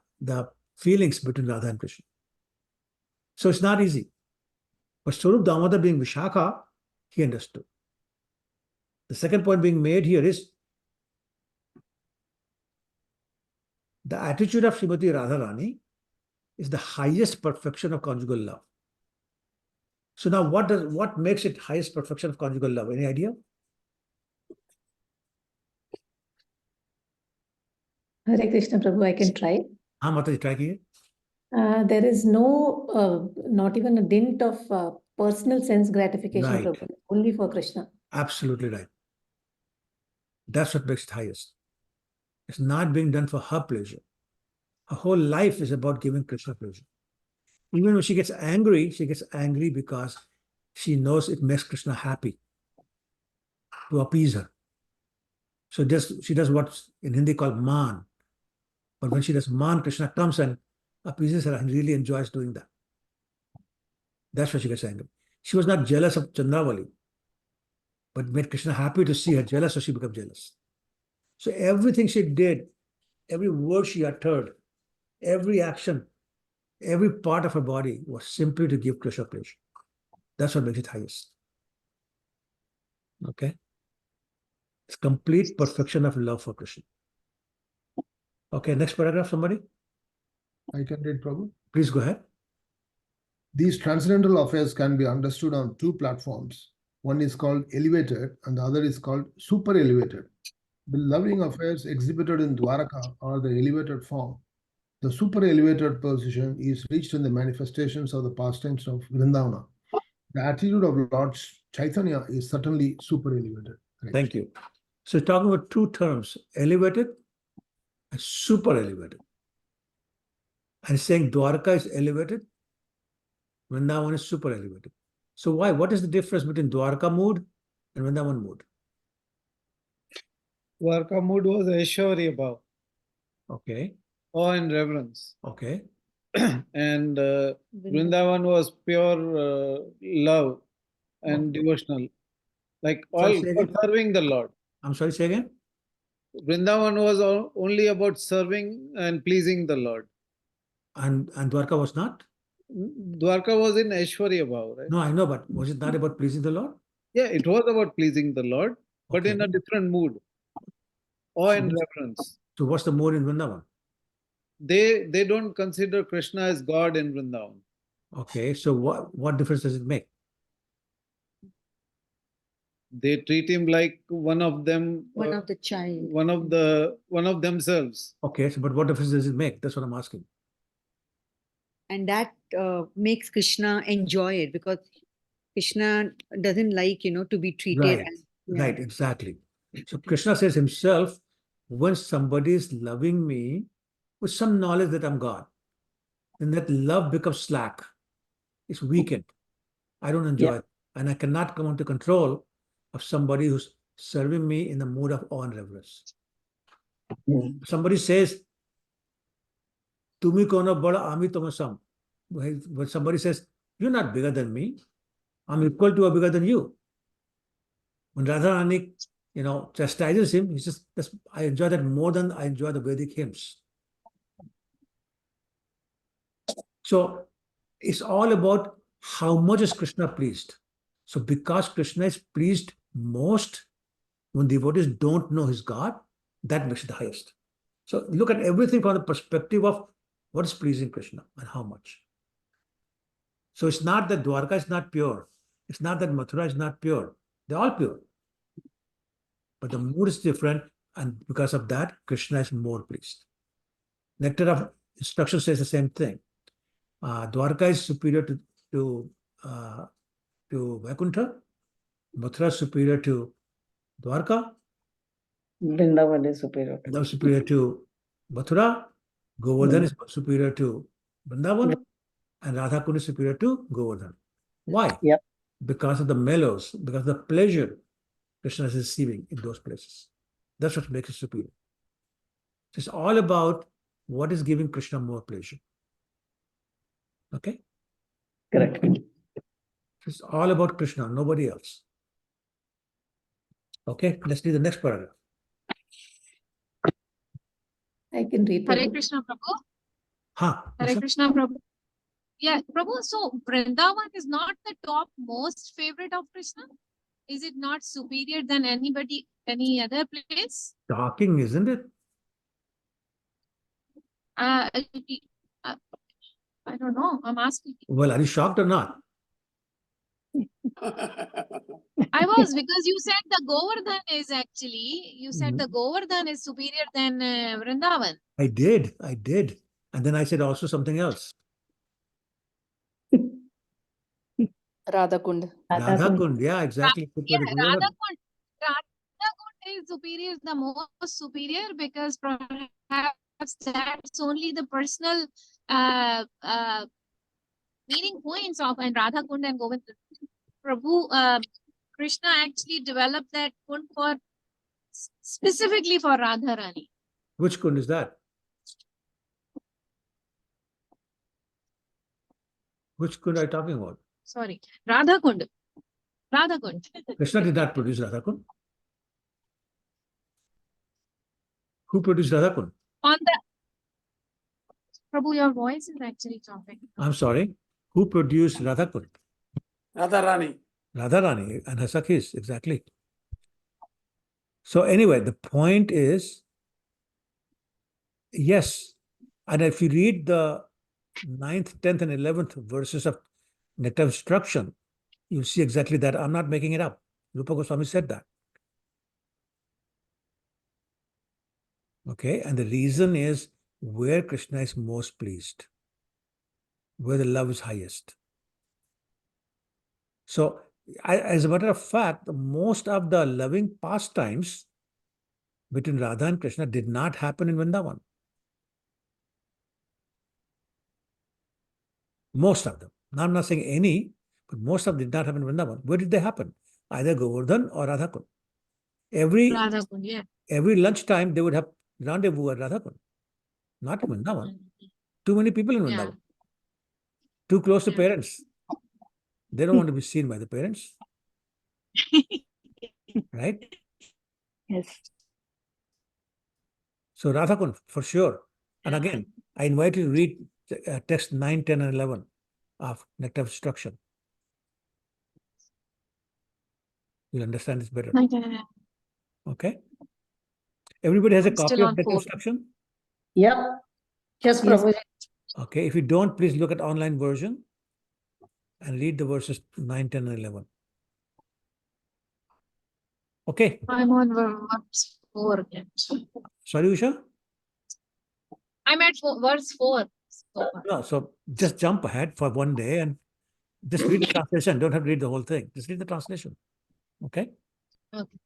feelings between Radha and Krishna. So it's not easy. But Swarup Damodar being Vishakha, he understood. The second point being made here is the attitude of Srimati Radharani is the highest perfection of conjugal love. So now what makes it highest perfection of conjugal love? Any idea? Hare Krishna Prabhu, I can try. हाँ माता जी try कीजिए. There is no, not even a dint of personal sense gratification, Right. Prabhu, only for Krishna. Absolutely right. That's what makes it highest. It's not being done for her pleasure. Her whole life is about giving Krishna pleasure. Even when she gets angry because she knows it makes Krishna happy to appease her. So she does what's in Hindi called man. But when she does man, Krishna comes and appeases her and really enjoys doing that. That's why she gets angry. She was not jealous of Chandravali, but made Krishna happy to see her jealous, so she became jealous. So everything she did, every word she uttered, every action, every part of her body was simply to give Krishna pleasure. That's what makes it highest. Okay? It's complete perfection of love for Krishna. Okay, next paragraph, somebody? I can read, Prabhu. Please go ahead. These transcendental affairs can be understood on two platforms. One is called elevated and the other is called super elevated. The loving affairs exhibited in Dwaraka are the elevated form. The super elevated position is reached in the manifestations of the pastimes of Vrindavana. The attitude of Lord Chaitanya is certainly super elevated. Right. Thank you. So talking about two terms, elevated and super elevated. And saying Dwarka is elevated, Vrindavan is super elevated. So why? What is the difference between Dwarka mood and Vrindavan mood? Dwarka mood was Aishwarya Bhav. Okay. Awe and reverence. Okay. And Vrindavan was pure love and devotional. Like all for serving the Lord. I'm sorry, say again? Vrindavan was only about serving and pleasing the Lord. And Dwarka was not? Dwarka was in Aishwarya Bhav, right? No, I know, but was it not about pleasing the Lord? Yeah, it was about pleasing the Lord, but in a different mood. Awe and reverence. So what's the mood in Vrindavan? They don't consider Krishna as God in Vrindavan. Okay, so what difference does it make? They treat him like one of them. One of the child. One of themselves. Okay, so but what difference does it make? That's what I'm asking. And that makes Krishna enjoy it because Krishna doesn't like, to be treated. Right, as, right, exactly. So Krishna says himself, when somebody is loving me with some knowledge that I'm God, then that love becomes slack. It's weakened. I don't enjoy it. And I cannot come under control of somebody who's serving me in the mood of awe and reverence. Somebody says, Tumi kono bada ami tomasam. When somebody says, you're not bigger than me, I'm equal to or bigger than you. When Radharani, chastises him, he says, I enjoy that more than I enjoy the Vedic hymns. So it's all about how much is Krishna pleased. So because Krishna is pleased most, when devotees don't know his God, that makes it the highest. So look at everything from the perspective of what is pleasing Krishna and how much. So it's not that Dwarka is not pure. It's not that Mathura is not pure. They're all pure. But the mood is different, and because of that, Krishna is more pleased. Nectar of Instruction says the same thing. Dwarka is superior to Vaikuntha. Mathura is superior to Dwarka. Vrindavan is superior. Vrindavan is superior to Mathura. Govardhan is superior to Vrindavan. And Radha Kund is superior to Govardhan. Why? Yep. Because of the mellows, because of the pleasure Krishna is receiving in those places. That's what makes it superior. It's all about what is giving Krishna more pleasure. Okay? Correct. It's all about Krishna, nobody else. Okay, let's read the next paragraph. I can read. Hare Prabhu. Krishna Prabhu. Hare Usha? Krishna Prabhu. Yeah, Prabhu, so Vrindavan is not the top most favorite of Krishna? Is it not superior than anybody, any other place? Shocking, isn't it? I don't know. I'm asking. Well, are you shocked or not? I was, because you said the Govardhan is actually, you said the Govardhan is superior than Vrindavan. I did. And then I said also something else. Radha Kund. Radha Kund, yeah, exactly. Yeah, Radha Kund is superior, the most superior, because perhaps that's only the personal meaning points of and Radha Kund and Govind. Prabhu, Krishna actually developed that Kund for specifically for Radharani. Which Kund is that? Which Kund are you talking about? Sorry, Radha Kund. Radha Kund. Krishna did not produce Radha Kund. Who produced Radha Kund? On the Prabhu, your voice is actually chopping. I'm sorry. Who produced Radha Kund? Radharani. Radharani and her Sakhis, exactly. So anyway, the point is, yes, and if you read the 9th, 10th, and 11th verses of Nectar of Instruction, you see exactly that. I'm not making it up. Rupa Goswami said that. Okay, and the reason is where Krishna is most pleased, where the love is highest. So, as a matter of fact, most of the loving pastimes between Radha and Krishna did not happen in Vrindavan. Most of them. Now, I'm not saying any, but most of them did not happen in Vrindavan. Where did they happen? Either Govardhan or Radha Kund. Radha Kund, yeah. Every lunchtime, they would have rendezvous at Radha Kund. Not in Vrindavan. Too many people in Vrindavan. Too close to parents. They don't want to be seen by the parents. Right? Yes. So Radha Kund, for sure. And again, I invite you to read text 9, 10, and 11 of Nectar of Instruction. You'll understand this better. Okay? Everybody has a copy of Nectar of Instruction? Yep. Yes, Prabhu. Okay, if you don't, please look at online version and read the verses 9, 10, and 11. Okay. I'm on verse 4 yet. Sorry, Usha? I'm at verse 4. No, so just jump ahead for one day and just read the translation. Don't have to read the whole thing. Just read the translation. Okay? Okay.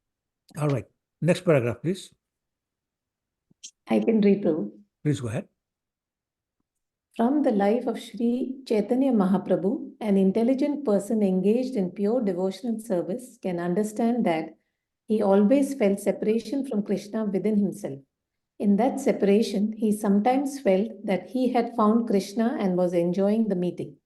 All right. Next paragraph, please. I can read, Prabhu. Please go ahead. From the life of Sri Chaitanya Mahaprabhu, an intelligent person engaged in pure devotional service can understand that he always felt separation from Krishna within himself. In that separation, he sometimes felt that he had found Krishna and was enjoying the meeting.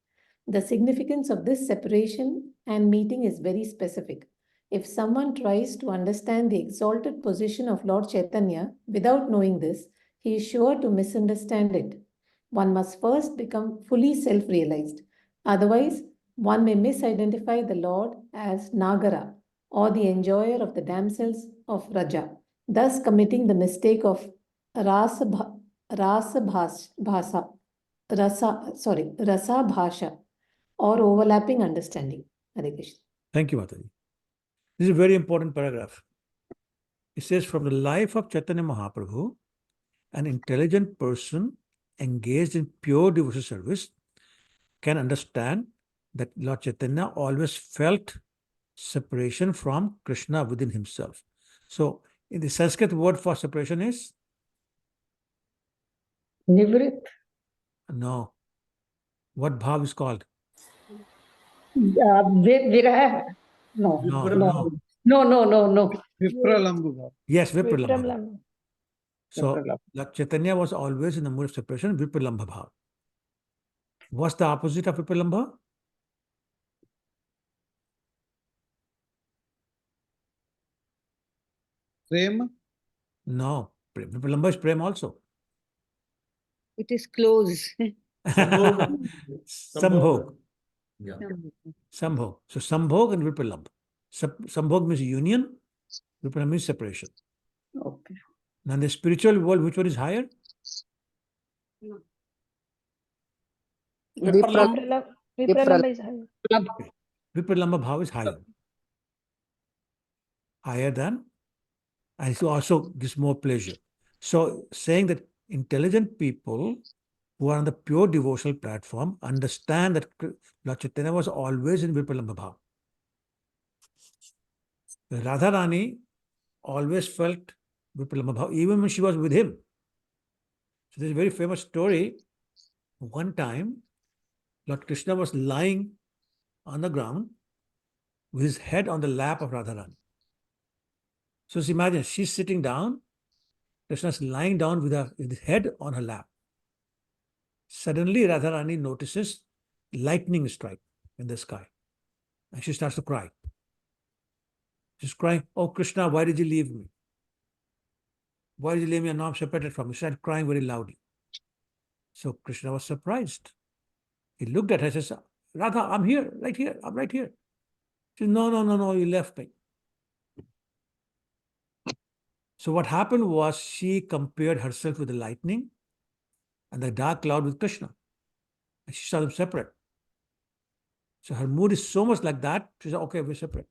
The significance of this separation and meeting is very specific. If someone tries to understand the exalted position of Lord Chaitanya without knowing this, he is sure to misunderstand it. One must first become fully self-realized. Otherwise, one may misidentify the Lord as Nagara or the enjoyer of the damsels of Raja, thus committing the mistake of Rasa Bhasha. or overlapping understanding. Hare Krishna. Thank you, Mataji. This is a very important paragraph. It says, from the life of Chaitanya Mahaprabhu, an intelligent person engaged in pure devotional service can understand that Lord Chaitanya always felt separation from Krishna within himself. So, in the Sanskrit word for separation is? Nivrit. No. What bhav is called? Virah. No. No, No. no. No. Vipralambha. Yes, Vipralambha. Vipralambha. So, Vipralambha. Lord Chaitanya was always in the mood of separation, Vipralambha bhav. What's the opposite of Vipralambha? Prema. No. Vipralambha is prem also. It is close. Sambhog. Yeah. Sambhog. So Sambhog and Vipralambha. Sambhog means union, Vipralambha means separation. Okay. Now in the spiritual world, which one is higher? Vipralambha Vipralambha is higher. Vipralambha bhav is higher. Higher than, and it also gives more pleasure. So saying that intelligent people who are on the pure devotional platform understand that Lord Chaitanya was always in Vipralambha bhav. Radharani always felt Vipralambha bhav, even when she was with him. So there's a very famous story. One time, Lord Krishna was lying on the ground with his head on the lap of Radharani. So just imagine, she's sitting down, Krishna's lying down with his head on her lap. Suddenly, Radharani notices lightning strike in the sky, and she starts to cry. She's crying, "Oh Krishna, why did you leave me? Why did you leave me? And now I'm separated from you." She started crying very loudly. So Krishna was surprised. He looked at her and says, "Radha, I'm here, right here, I'm right here." She said, No, you left me. So what happened was she compared herself with the lightning and the dark cloud with Krishna. And she saw them separate. So her mood is so much like that, she said, okay, we're separate.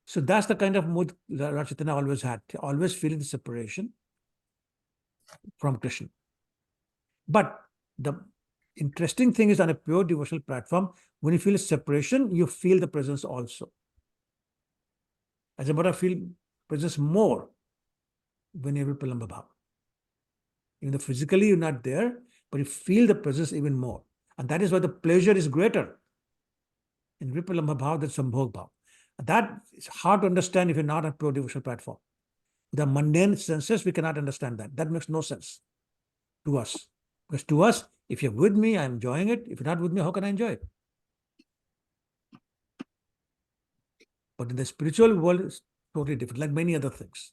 So that's the kind of mood Lord Chaitanya always had, always feeling the separation from Krishna. But the interesting thing is, on a pure devotional platform, when you feel a separation, you feel the presence also. As a matter of fact, feel presence more when you're Vipralambha bhav. Even though physically you're not there, but you feel the presence even more. And that is why the pleasure is greater in Vipralambha bhav than Sambhog bhav. And that is hard to understand if you're not on a pure devotional platform. With the mundane senses, we cannot understand that. That makes no sense to us. Because to us, if you're with me, I'm enjoying it. If you're not with me, how can I enjoy it? But in the spiritual world, it's totally different, like many other things.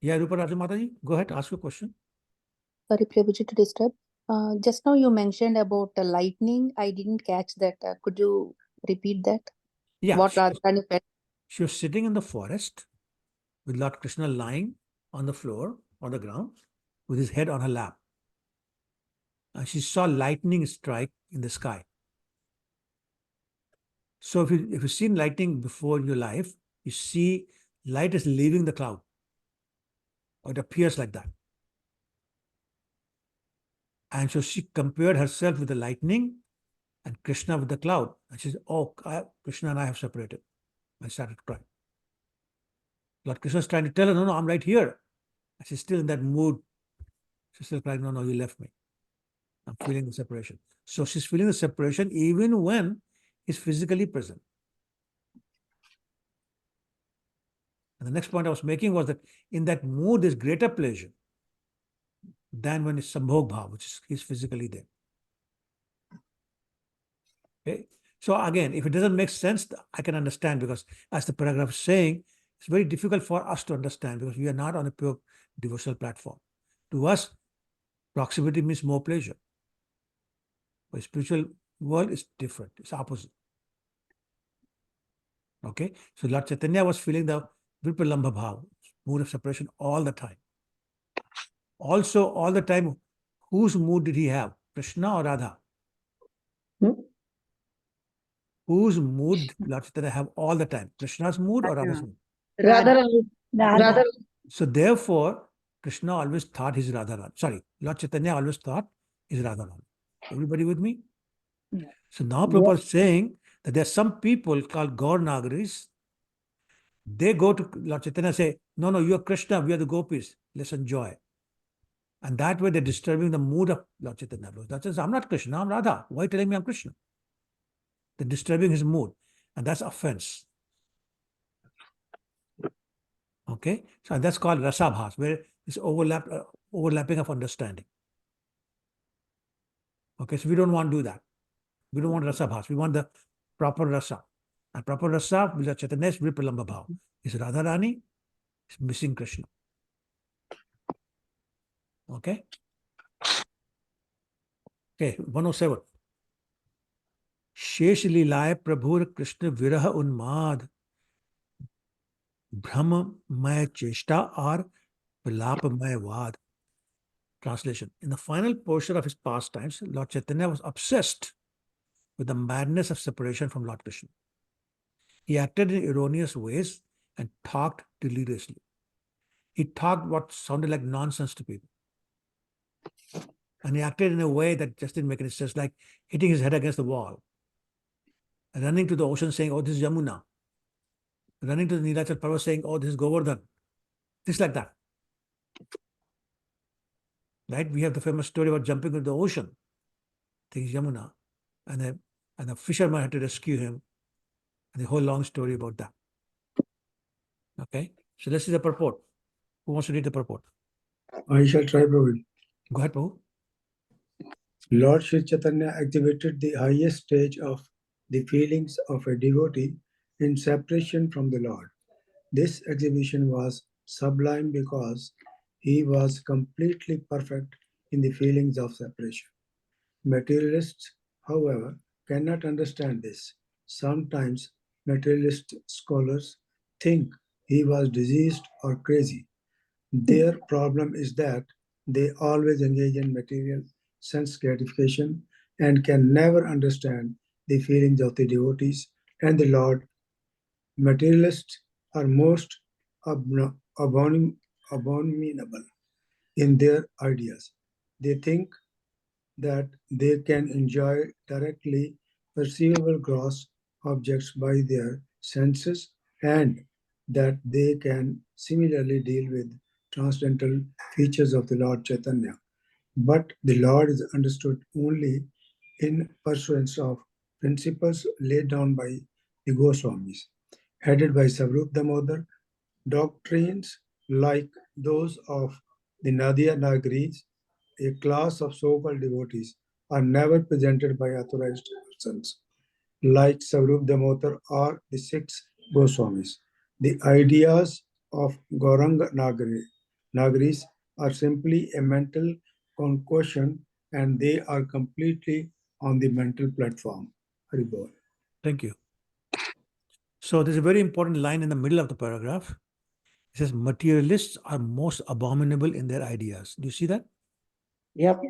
Yeah, Rupa Raja Mataji, go ahead, ask your question. Sorry, Prabhuji, to disturb. Just now you mentioned about lightning. I didn't catch that. Could you repeat that? Yeah, What Radharani felt? she was sitting in the forest with Lord Krishna lying on the floor, on the ground, with his head on her lap. And she saw lightning strike in the sky. So if you've seen lightning before in your life, you see light is leaving the cloud. Or it appears like that. And so she compared herself with the lightning and Krishna with the cloud. And she said, oh, Krishna and I have separated. I started crying. Lord Krishna is trying to tell her, no, I'm right here. And she's still in that mood. She's still crying, no, you left me. I'm feeling the separation. So she's feeling the separation even when he's physically present. And the next point I was making was that in that mood, there's greater pleasure than when it's Sambhog Bhav, which is he's physically there. Okay. So again, if it doesn't make sense, I can understand, because as the paragraph is saying, it's very difficult for us to understand because we are not on a pure devotional platform. To us, proximity means more pleasure. But spiritual world is different. It's opposite. Okay. So Lord Chaitanya was feeling the Vipralambha bhav, mood of separation all the time. Also, all the time, whose mood did he have? Krishna or Radha? Hmm? Whose mood Lord Chaitanya have all the time? Krishna's mood or Radha's mood? Radharani. Radha. Radha. So therefore, Krishna always thought he's Radharani. Sorry, Lord Chaitanya always thought he's Radharani. Everybody with me? Yeah. So now Prabhupada is saying that there are some people called Gaur Nagaris. They go to Lord Chaitanya and say, no, no, you are Krishna, we are the gopis. Let's enjoy. And that way they're disturbing the mood of Lord Chaitanya. That says, I'm not Krishna, I'm Radha. Why are you telling me I'm Krishna? They're disturbing his mood. And that's offense. Okay? So that's called rasabhas, where it's overlapping of understanding. Okay, so we don't want to do that. We don't want rasabhas. We want the proper rasa. And proper rasa, Lord Chaitanya is Vipralamba Bhav. Is Radharani is missing Krishna. Okay? Okay, 107. शेष लीलाए प्रभुर कृष्ण विरह उन्माद भ्रममय चेष्टा और विलापमय वाद. Translation. In the final portion of his pastimes, Lord Chaitanya was obsessed with the madness of separation from Lord Krishna. He acted in erroneous ways and talked deliriously. He talked what sounded like nonsense to people. And he acted in a way that just didn't make any sense, like hitting his head against the wall, running to the ocean saying, oh, this is Yamuna, running to the Nilachal Parvat saying, oh, this is Govardhan, things like that. Right? We have the famous story about jumping into the ocean, things Yamuna, and the fisherman had to rescue him, and the whole long story about that. Okay? So let's see the purport. Who wants to read the purport? I shall try, Prabhu. Go ahead, Prabhu. Lord Sri Chaitanya activated the highest stage of the feelings of a devotee in separation from the Lord. This exhibition was sublime because he was completely perfect in the feelings of separation. Materialists, however, cannot understand this. Sometimes materialist scholars think he was diseased or crazy. Their problem is that they always engage in material sense gratification and can never understand the feelings of the devotees and the Lord. Materialists are most abominable in their ideas. They think that they can enjoy directly perceivable gross objects by their senses and that they can similarly deal with transcendental features of the Lord Chaitanya. But the Lord is understood only in pursuance of principles laid down by the Goswamis, headed by Savrup Damodar. Doctrines like those of the Nadia Nagaris, a class of so-called devotees, are never presented by authorized persons like Savrup Damodar or the six Goswamis. The ideas of Gauranga Nagaris are simply a mental concoction and they are completely on the mental platform. Haribol. Thank you. So there's a very important line in the middle of the paragraph. It says, materialists are most abominable in their ideas. Do you see that? Yep.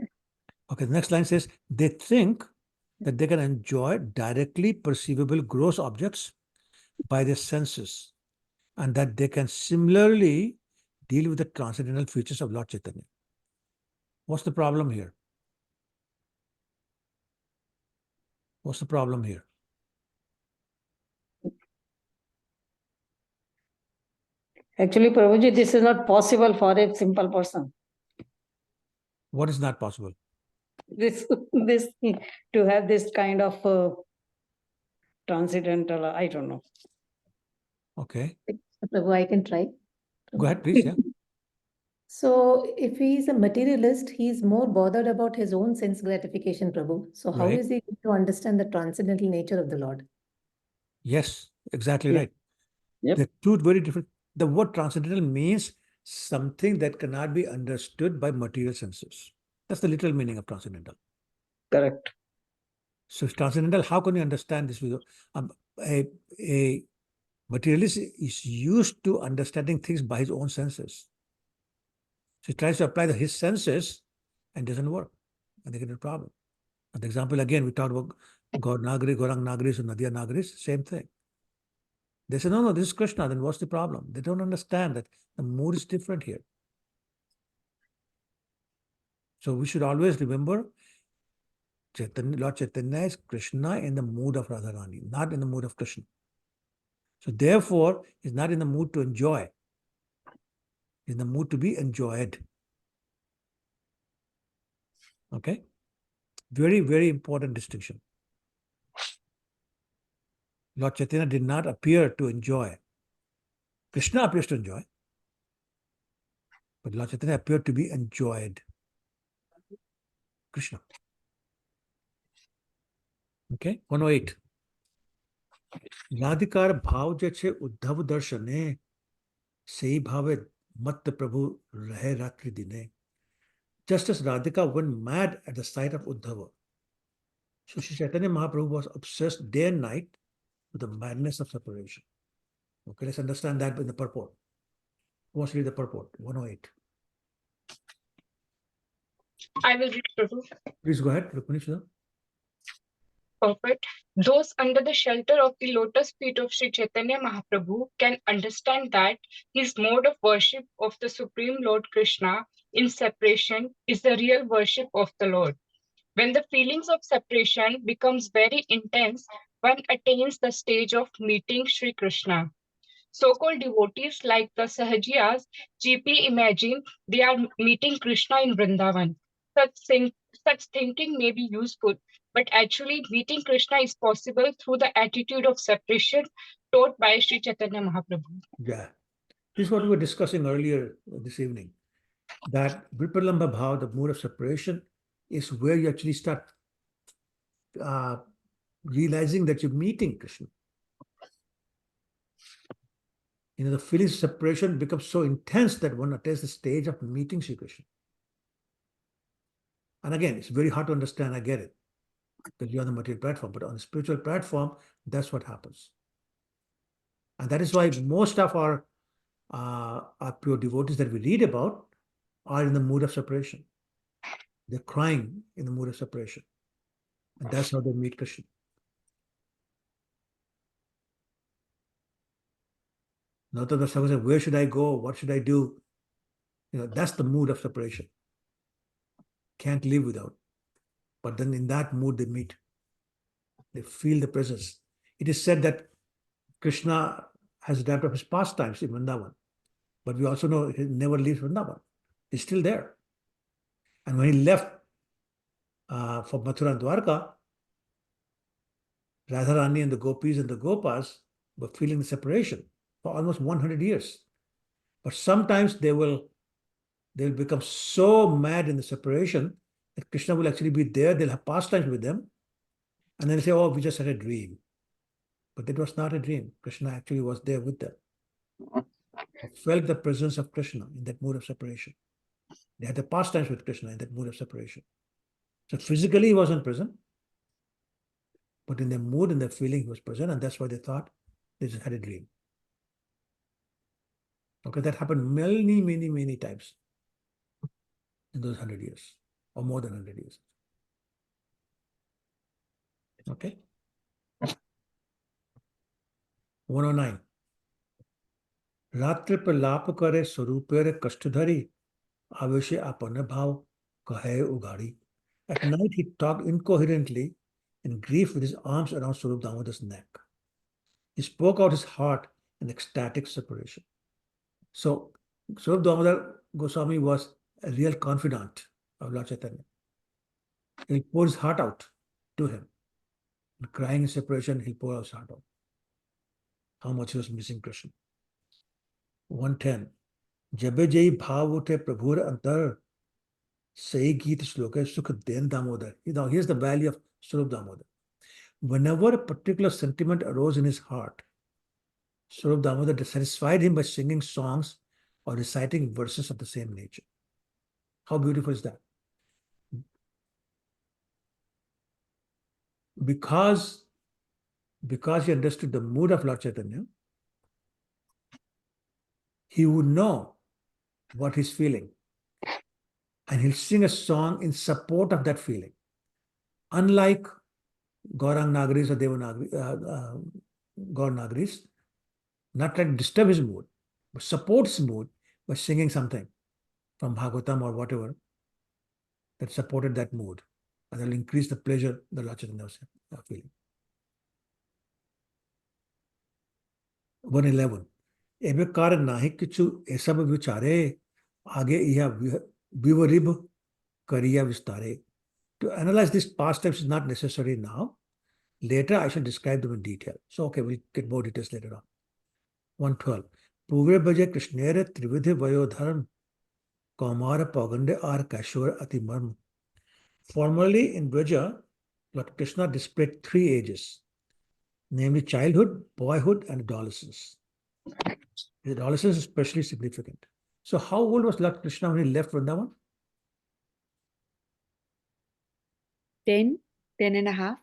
Okay, the next line says, they think that they can enjoy directly perceivable gross objects by their senses and that they can similarly deal with the transcendental features of Lord Chaitanya. What's the problem here? What's the problem here? Actually, Prabhuji, this is not possible for a simple person. What is not possible? This to have this kind of transcendental, I don't know. Okay. Prabhu, I can try. Go ahead, please. Yeah. So if he's a materialist, he's more bothered about his own sense gratification, Prabhu. So how Right. is he going to understand the transcendental nature of the Lord? Yes, exactly Yeah. right. Yep. They're two very different. The word transcendental means something that cannot be understood by material senses. That's the literal meaning of transcendental. Correct. So transcendental, how can you understand this? A materialist is used to understanding things by his own senses. So he tries to apply his senses and doesn't work. and they get a problem. And the example again, we talked about Gaur Nagari, Gaurang Nagaris, and Nadia Nagaris, same thing. They say, no, this is Krishna, then what's the problem? They don't understand that the mood is different here. So we should always remember Chaitanya, Lord Chaitanya is Krishna in the mood of Radharani, not in the mood of Krishna. So therefore, he's not in the mood to enjoy. He's in the mood to be enjoyed. Okay? Very, very important distinction. Lord Chaitanya did not appear to enjoy. Krishna appears to enjoy. But Lord Chaitanya appeared to be enjoyed. Krishna. Okay? 108. राधिकार भाव जे छे उद्धव दर्शने सही भावे मत प्रभु रहे रात्रि दिने. Just as Radhika went mad at the sight of Uddhava, so Sri Chaitanya Mahaprabhu was obsessed day and night with the madness of separation. Okay, let's understand that in the purport. Who wants to read the purport? 108. I will read, Prabhu. Please go ahead, Rukmini. Perfect. Those under the shelter of the lotus feet of Sri Chaitanya Mahaprabhu can understand that his mode of worship of the Supreme Lord Krishna in separation is the real worship of the Lord. When the feelings of separation becomes very intense, one attains the stage of meeting Sri Krishna. So-called devotees like the Sahajiyas, GP imagine they are meeting Krishna in Vrindavan. Such thinking may be useful, but actually meeting Krishna is possible through the attitude of separation taught by Sri Chaitanya Mahaprabhu. Yeah. This is what we were discussing earlier this evening. That Vipralambha Bhav, the mood of separation, is where you actually start realizing that you're meeting Krishna. You know, the feelings of separation becomes so intense that one attains the stage of meeting Sri Krishna. And again, it's very hard to understand, I get it, because you're on the material platform, but on the spiritual platform, that's what happens. And that is why most of our pure devotees that we read about are in the mood of separation. They're crying in the mood of separation. And that's how they meet Krishna. Not that the Sadhu says, where should I go? What should I do? You know, that's the mood of separation. Can't live without. But then in that mood they meet. They feel the presence. It is said that Krishna has adapted his pastimes in Vrindavan. But we also know he never leaves Vrindavan. He's still there. And when he left for Mathura and Dwarka, Radharani and the gopis and the gopas were feeling the separation for almost 100 years. But sometimes they will become so mad in the separation that Krishna will actually be there. They'll have pastimes with them. And then they say, oh, we just had a dream. But it was not a dream. Krishna actually was there with them. They felt the presence of Krishna in that mood of separation. They had the pastimes with Krishna in that mood of separation. So physically he wasn't present, but in their mood and their feeling he was present, and that's why they thought they just had a dream. Okay, that happened many, many, many times in those 100 years, or more than 100 years. Okay. 109. रात्रि पर लाप करे स्वरूपेर कष्टधरी आवेशे आपन भाव कहे Ugadi. At night he talked incoherently in grief with his arms around Swarup Damodar's neck. He spoke out his heart in ecstatic separation. So Swarup Damodar Goswami was a real confidant of Lord Chaitanya. He poured his heart out to him. And crying in separation, he poured out his heart out. How much he was missing Krishna. 110. Jabe jai bhav utte prabhur antar sahi geet shloka sukh den Damodar. Now here's the value of Swarup Damodar. Whenever a particular sentiment arose in his heart, Swarup Damodar satisfied him by singing songs or reciting verses of the same nature. How beautiful is that? Because he understood the mood of Lord Chaitanya, he would know what he's feeling. and he'll sing a song in support of that feeling. Unlike Gaurang Nagaris or Gaur Nagaris, not trying to disturb his mood, but support his mood by singing something from Bhagavatam or whatever that supported that mood. And that'll increase the pleasure the Lord Chaitanya was feeling. 111. Ebe kar nahi kichu esab vichare age iya vivarib kariya vistare. To analyze these past tense is not necessary now. Later, I shall describe them in detail. So, okay, we'll get more details later on. 112. Pure Bhaje Krishnere Trividhi Vayodharam Kaumara Pagande Ar Kashur Atimarm. Formerly in Braja, Lord Krishna displayed 3 ages, namely childhood, boyhood, and adolescence. The adolescence is especially significant. So, how old was Lord Krishna when he left Vrindavan? 10 and a half.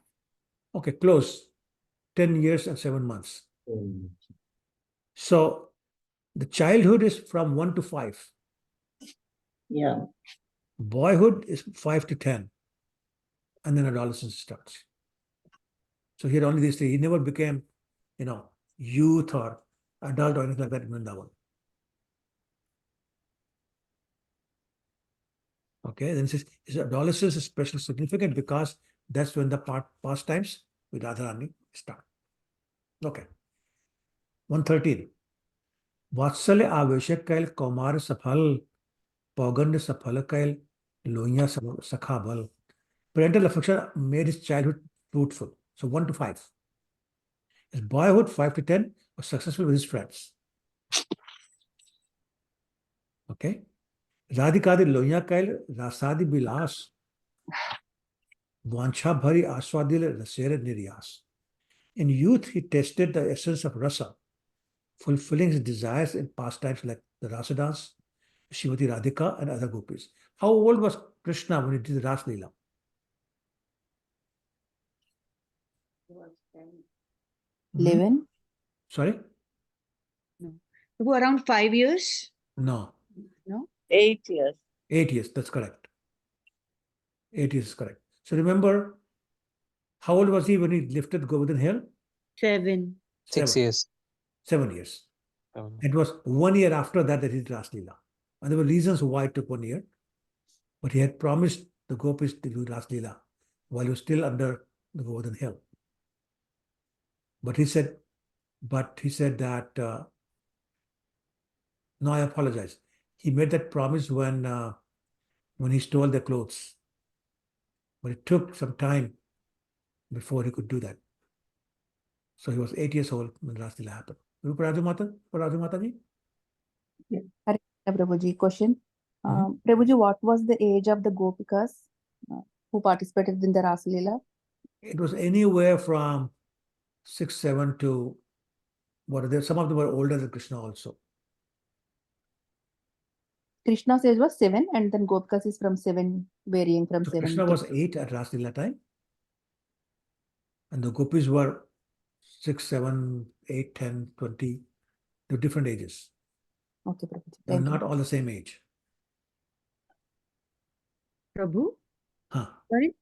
Okay, close. 10 years and 7 months. So, the childhood is from 1 to 5. Yeah. Boyhood is 5 to 10. And then adolescence starts. So here only these 3. He never became, youth or adult or anything like that in Vrindavan. Okay, then it says his adolescence is especially significant because that's when the pastimes with Radharani start. Okay. 113. Vatsalya aveshak kail kaumar safal paugand safal kail lohiya sakha bal. Parental affection made his childhood fruitful. So 1 to 5. His boyhood, 5 to 10, was successful with his friends. Okay. Radhikadi lohiya kail rasadi bilas. Vancha bhari aswadil rasere niryas. In youth, he tasted the essence of rasa, fulfilling his desires in pastimes like the rasa dance, Shrimati Radhika, and other gopis. How old was Krishna when he did the Ras Leela? He was 10. 11. Sorry? No. Around 5 years? No. No? 8 years. 8 years, that's correct. 8 years is correct. So remember, how old was he when he lifted Govardhan Hill? 7. 6 years. 7 years. It was 1 year after that he did Ras Leela. And there were reasons why it took 1 year. But he had promised the gopis to do Ras Leela while he was still under the Govardhan Hill. But he said that, no, I apologize. He made that promise when he stole their clothes. But it took some time before he could do that. So he was 8 years old when Ras Leela happened. Rupa Raju Mata ji? Hare Krishna, Prabhuji. Question. Prabhuji, what was the age of the Gopikas who participated in the Ras Leela? It was anywhere from 6, 7 to what are they? Some of them were older than Krishna also. Krishna's age was 7, and then Gopikas is from 7, varying from So 7. Krishna to was 8 at Ras Leela time. And the gopis were 6, 7, 8, 10, 20. They were different ages. Okay, Prabhuji. They were Thank you. not all the same age. Prabhu? Huh. Sorry?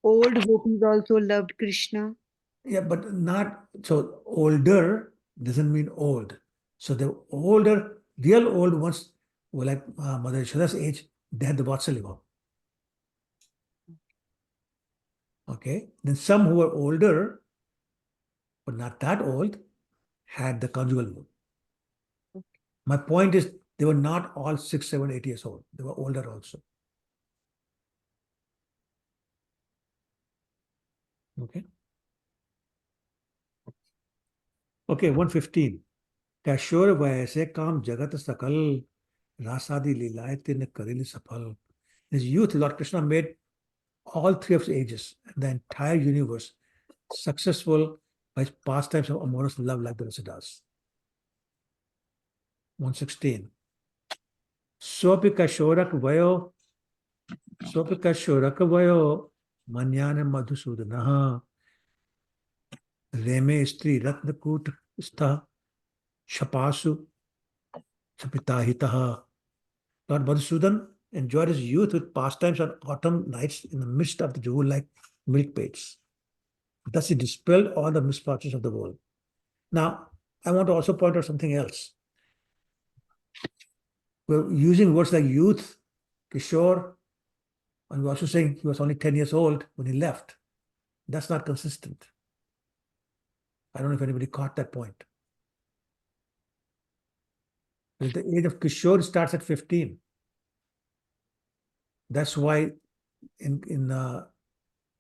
Old gopis also loved Krishna. Yeah, but not so older doesn't mean old. So the older, real old ones were like Mother Yashoda's age, they had the Vatsalya. Okay. Then some who were older, but not that old, had the conjugal mood. Okay. My point is, they were not all 6, 7, 8 years old. They were older also. Okay. Okay, 115. Kashore vaise kam jagat sakal rasadi lilaye tin karili safal. In his youth, Lord Krishna made all 3 of his ages and the entire universe successful by his pastimes of amorous love like the Rasa does. 116. Sopi kashorak vayo manyana madhusudanaha reme stri ratnakut stha shapasu sapitahitaha. Lord Madhusudan enjoyed his youth with pastimes on autumn nights in the midst of the jewel-like milk pails. Thus he dispelled all the misfortunes of the world. Now, I want to also point out something else. We're using words like youth, Kishore, and we're also saying he was only 10 years old when he left. That's not consistent. I don't know if anybody caught that point. But the age of Kishore starts at 15. That's why in Golok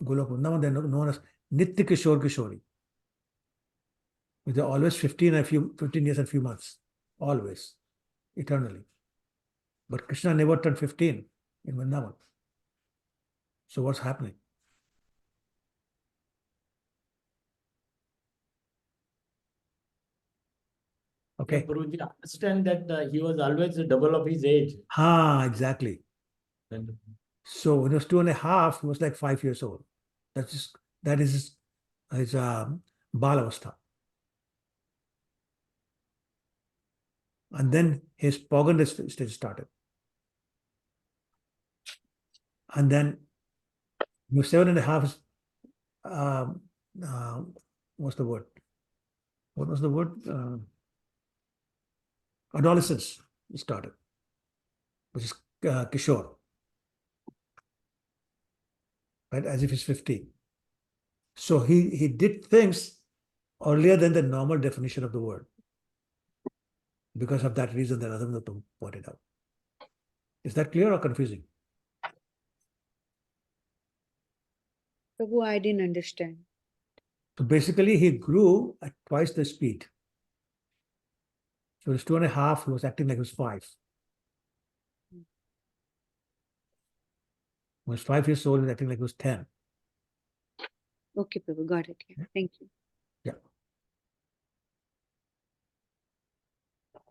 Vrindavan, they're known as Nitya Kishore Kishori. They're always 15 years and a few months. Always. Eternally. But Krishna never turned 15 in Vrindavan. So what's happening? Okay. Guruji, understand that he was always double of his age. Exactly. So when he was 2.5, he was like 5 years old. That is his Balavastha. And then his Poganda stage started. And then he was 7.5. What's the word? What was the word? Adolescence started, which is Kishore. Right, as if he's 15. So he did things earlier than the normal definition of the word. Because of that reason that Adamata pointed out. Is that clear or confusing? Prabhu, I didn't understand. So basically, he grew at twice the speed. So he was 2.5, he was acting like he was 5. When he was 5 years old, he was acting like he was 10. Okay, Prabhu, got it. Yeah. Thank you. Yeah.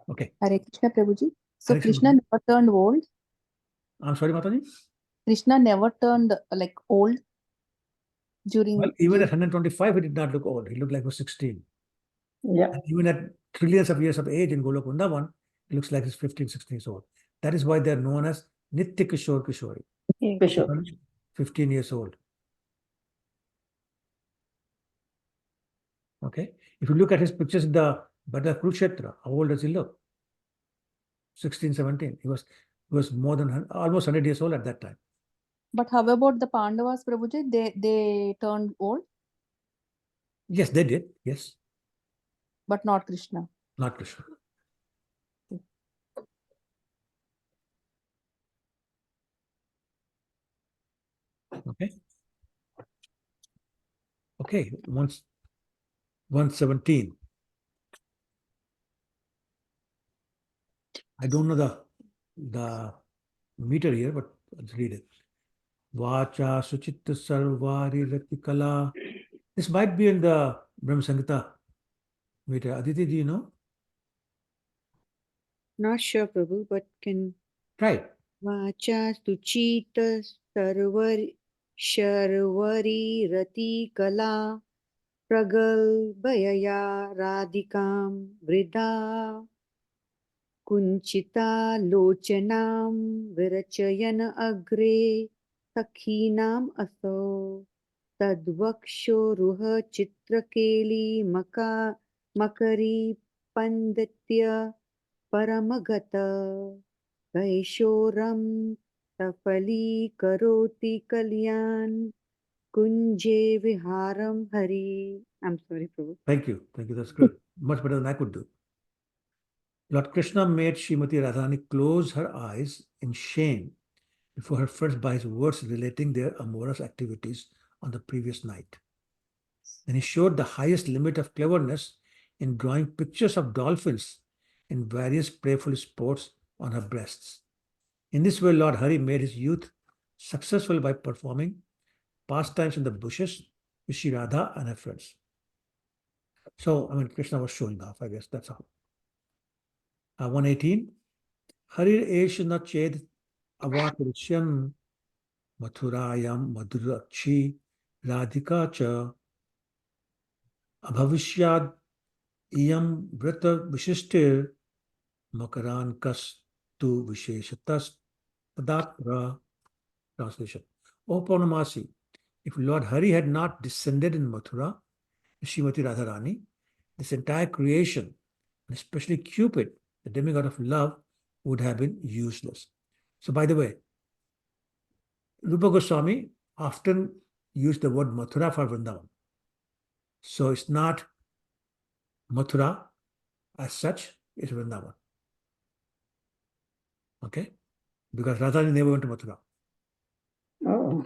Okay. Hare Krishna Prabhuji. So Hare Krishna Krishna. never turned old. I'm sorry, Mataji? Krishna never turned like old during. Well, even at 125, he did not look old. He looked like he was 16. Yeah. And even at trillions of years of age in Golok Vrindavan, he looks like he's 15, 16 years old. That is why they're known as Nitya Kishore Kishori. Kishore. 15 years old. Okay. If you look at his pictures in the Battle of Kurukshetra, how old does he look? 16, 17. He was more than almost 100 years old at that time. But how about the Pandavas, Prabhuji? They turned old, Yes, they did. Yes. but not Krishna. Not Krishna. Okay. Okay. 117. I don't know the meter here, but let's read it. Vacha Suchitta Sarvari Ratikala. This might be in the Brahma Samhita meter. Aditi, do you know? Not sure, Prabhu, but can. Right. Vacha Suchita Sharvari Rati Kala Pragalbhaya Radhikam Vrida Kunchita Lochanam Virachayana Agre Sakhinam Aso Tadvaksho Ruha Chitrakeli Makari Panditya Paramagata Vaishoram Tafali Karoti Kalyan Kunje Viharam Hari. I'm sorry, Prabhu. Thank you. Thank you. That's good. Much better than I could do. Lord Krishna made Srimati Radharani close her eyes in shame before her friends by his words relating their amorous activities on the previous night. Then he showed the highest limit of cleverness in drawing pictures of dolphins in various playful sports on her breasts. In this way, Lord Hari made his youth successful by performing pastimes in the bushes with Shri Radha and her friends. So, Krishna was showing off, I guess, that's all. 118. Harir Eshna Ched Avakrishyan Mathurayam Madhurakshi Radhika Cha Abhavishyad Iyam Vrata Vishishtir Makaran Kas Tu Visheshatas Tadatra. Translation. O Purnamasi, if Lord Hari had not descended in Mathura, Srimati Radharani, this entire creation, and especially Cupid, the demigod of love, would have been useless. So, by the way, Rupa Goswami often used the word Mathura for Vrindavan. So, it's not Mathura as such, it's Vrindavan. Okay? Because Radharani never went to Mathura. Oh,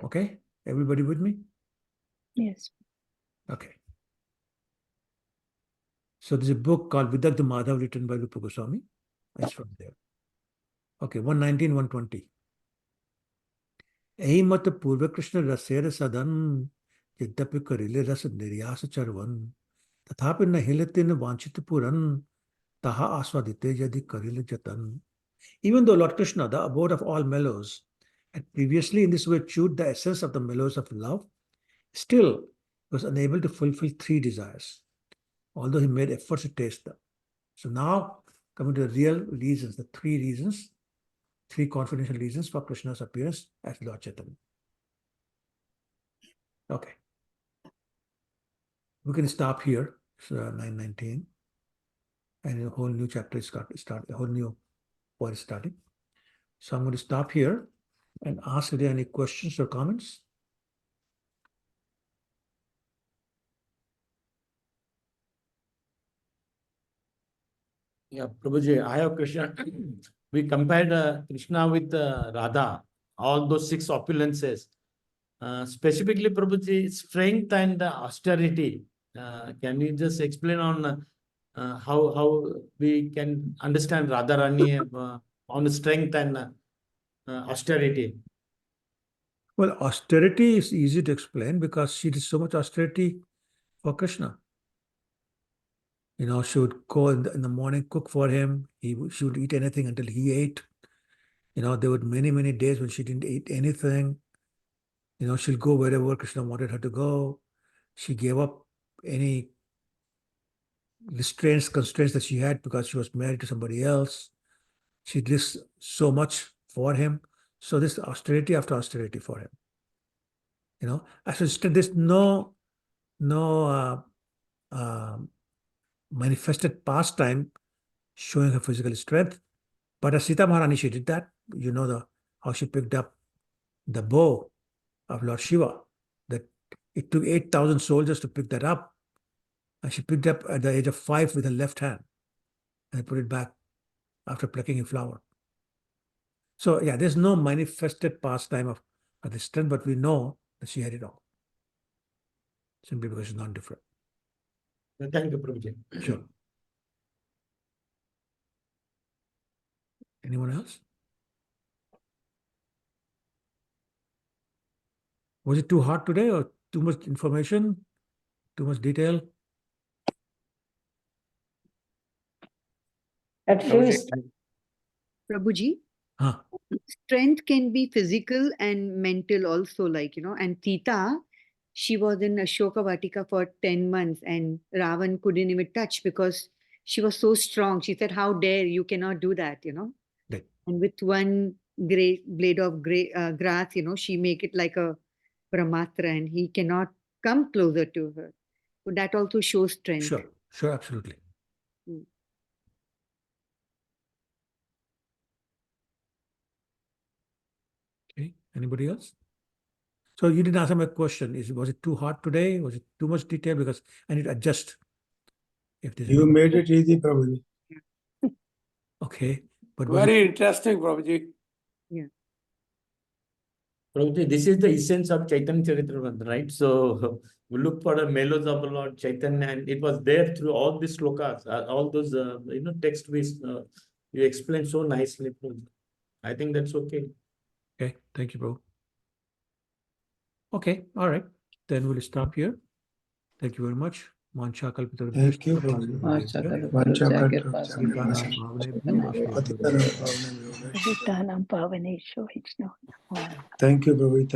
Okay? Everybody with me? yes. Okay. So there's a book called Vidagdha Madhav written by Rupa Goswami. It's from there. Okay, 119, 120. Ehi mat purva Krishna rasera sadan yadyapi karile ras niryasa charvan tathapi na hilate na vanchita puran taha aswadite yadi karile jatan. Even though Lord Krishna, the abode of all mellows, had previously in this way chewed the essence of the mellows of love, still was unable to fulfill three desires, although he made efforts to taste them. So now, coming to the real reasons, the three reasons, three confidential reasons for Krishna's appearance as Lord Chaitanya. Okay. We can stop here. So 919. And a whole new chapter is start, a whole new point is starting. So I'm going to stop here and ask if there are any questions or comments. Yeah, Prabhuji, I have a question. We compared Krishna with Radha, all those six opulences. Specifically, Prabhuji, strength and austerity. Can you just explain on how we can understand Radharani on strength and austerity? Well, austerity is easy to explain because she did so much austerity for Krishna. You know, she would go in the morning, cook for him. She would eat anything until he ate. You know, there were many, many days when she didn't eat anything. You know, she'll go wherever Krishna wanted her to go. She gave up any constraints that she had because she was married to somebody else. She did so much for him. So this austerity after austerity for him. You know, there's no manifested pastime showing her physical strength. But as Sita Maharani, she did that. You know how she picked up the bow of Lord Shiva. That it took 8,000 soldiers to pick that up. And she picked up at the age of 5 with her left hand and put it back after plucking a flower. So yeah, there's no manifested pastime of the strength, but we know that she had it all. Simply because she's not different. Thank you, Prabhuji. Sure. Anyone else? Was it too hard today or too much information? Too much detail? At first, Prabhuji, Huh. strength can be physical and mental also, like, you know, and Sita, she was in Ashoka Vatika for 10 months and Ravan couldn't even touch because she was so strong. She said, how dare you cannot do that, you know. Right. And with one blade of grass, you know, she make it like a Brahmatra and he cannot come closer to her. So that also shows strength. Sure, absolutely. Okay, anybody else? So you didn't answer my question. Was it too hard today? Was it too much detail? Because I need to adjust. If there's You made it easy, Prabhuji. Okay. But very interesting, Prabhuji. Yeah. Prabhuji, this is the essence of Chaitanya Charitamrita, right? So we look for the mellows of the Lord Chaitanya, and it was there through all these slokas, all those text you explained so nicely, Prabhuji. I think that's okay. Okay, thank you, bro. Okay, all right. Then we'll stop here. Thank you very much. Mancha kalpita. Thank you, Prabhuji. Thank you, Prabhuji.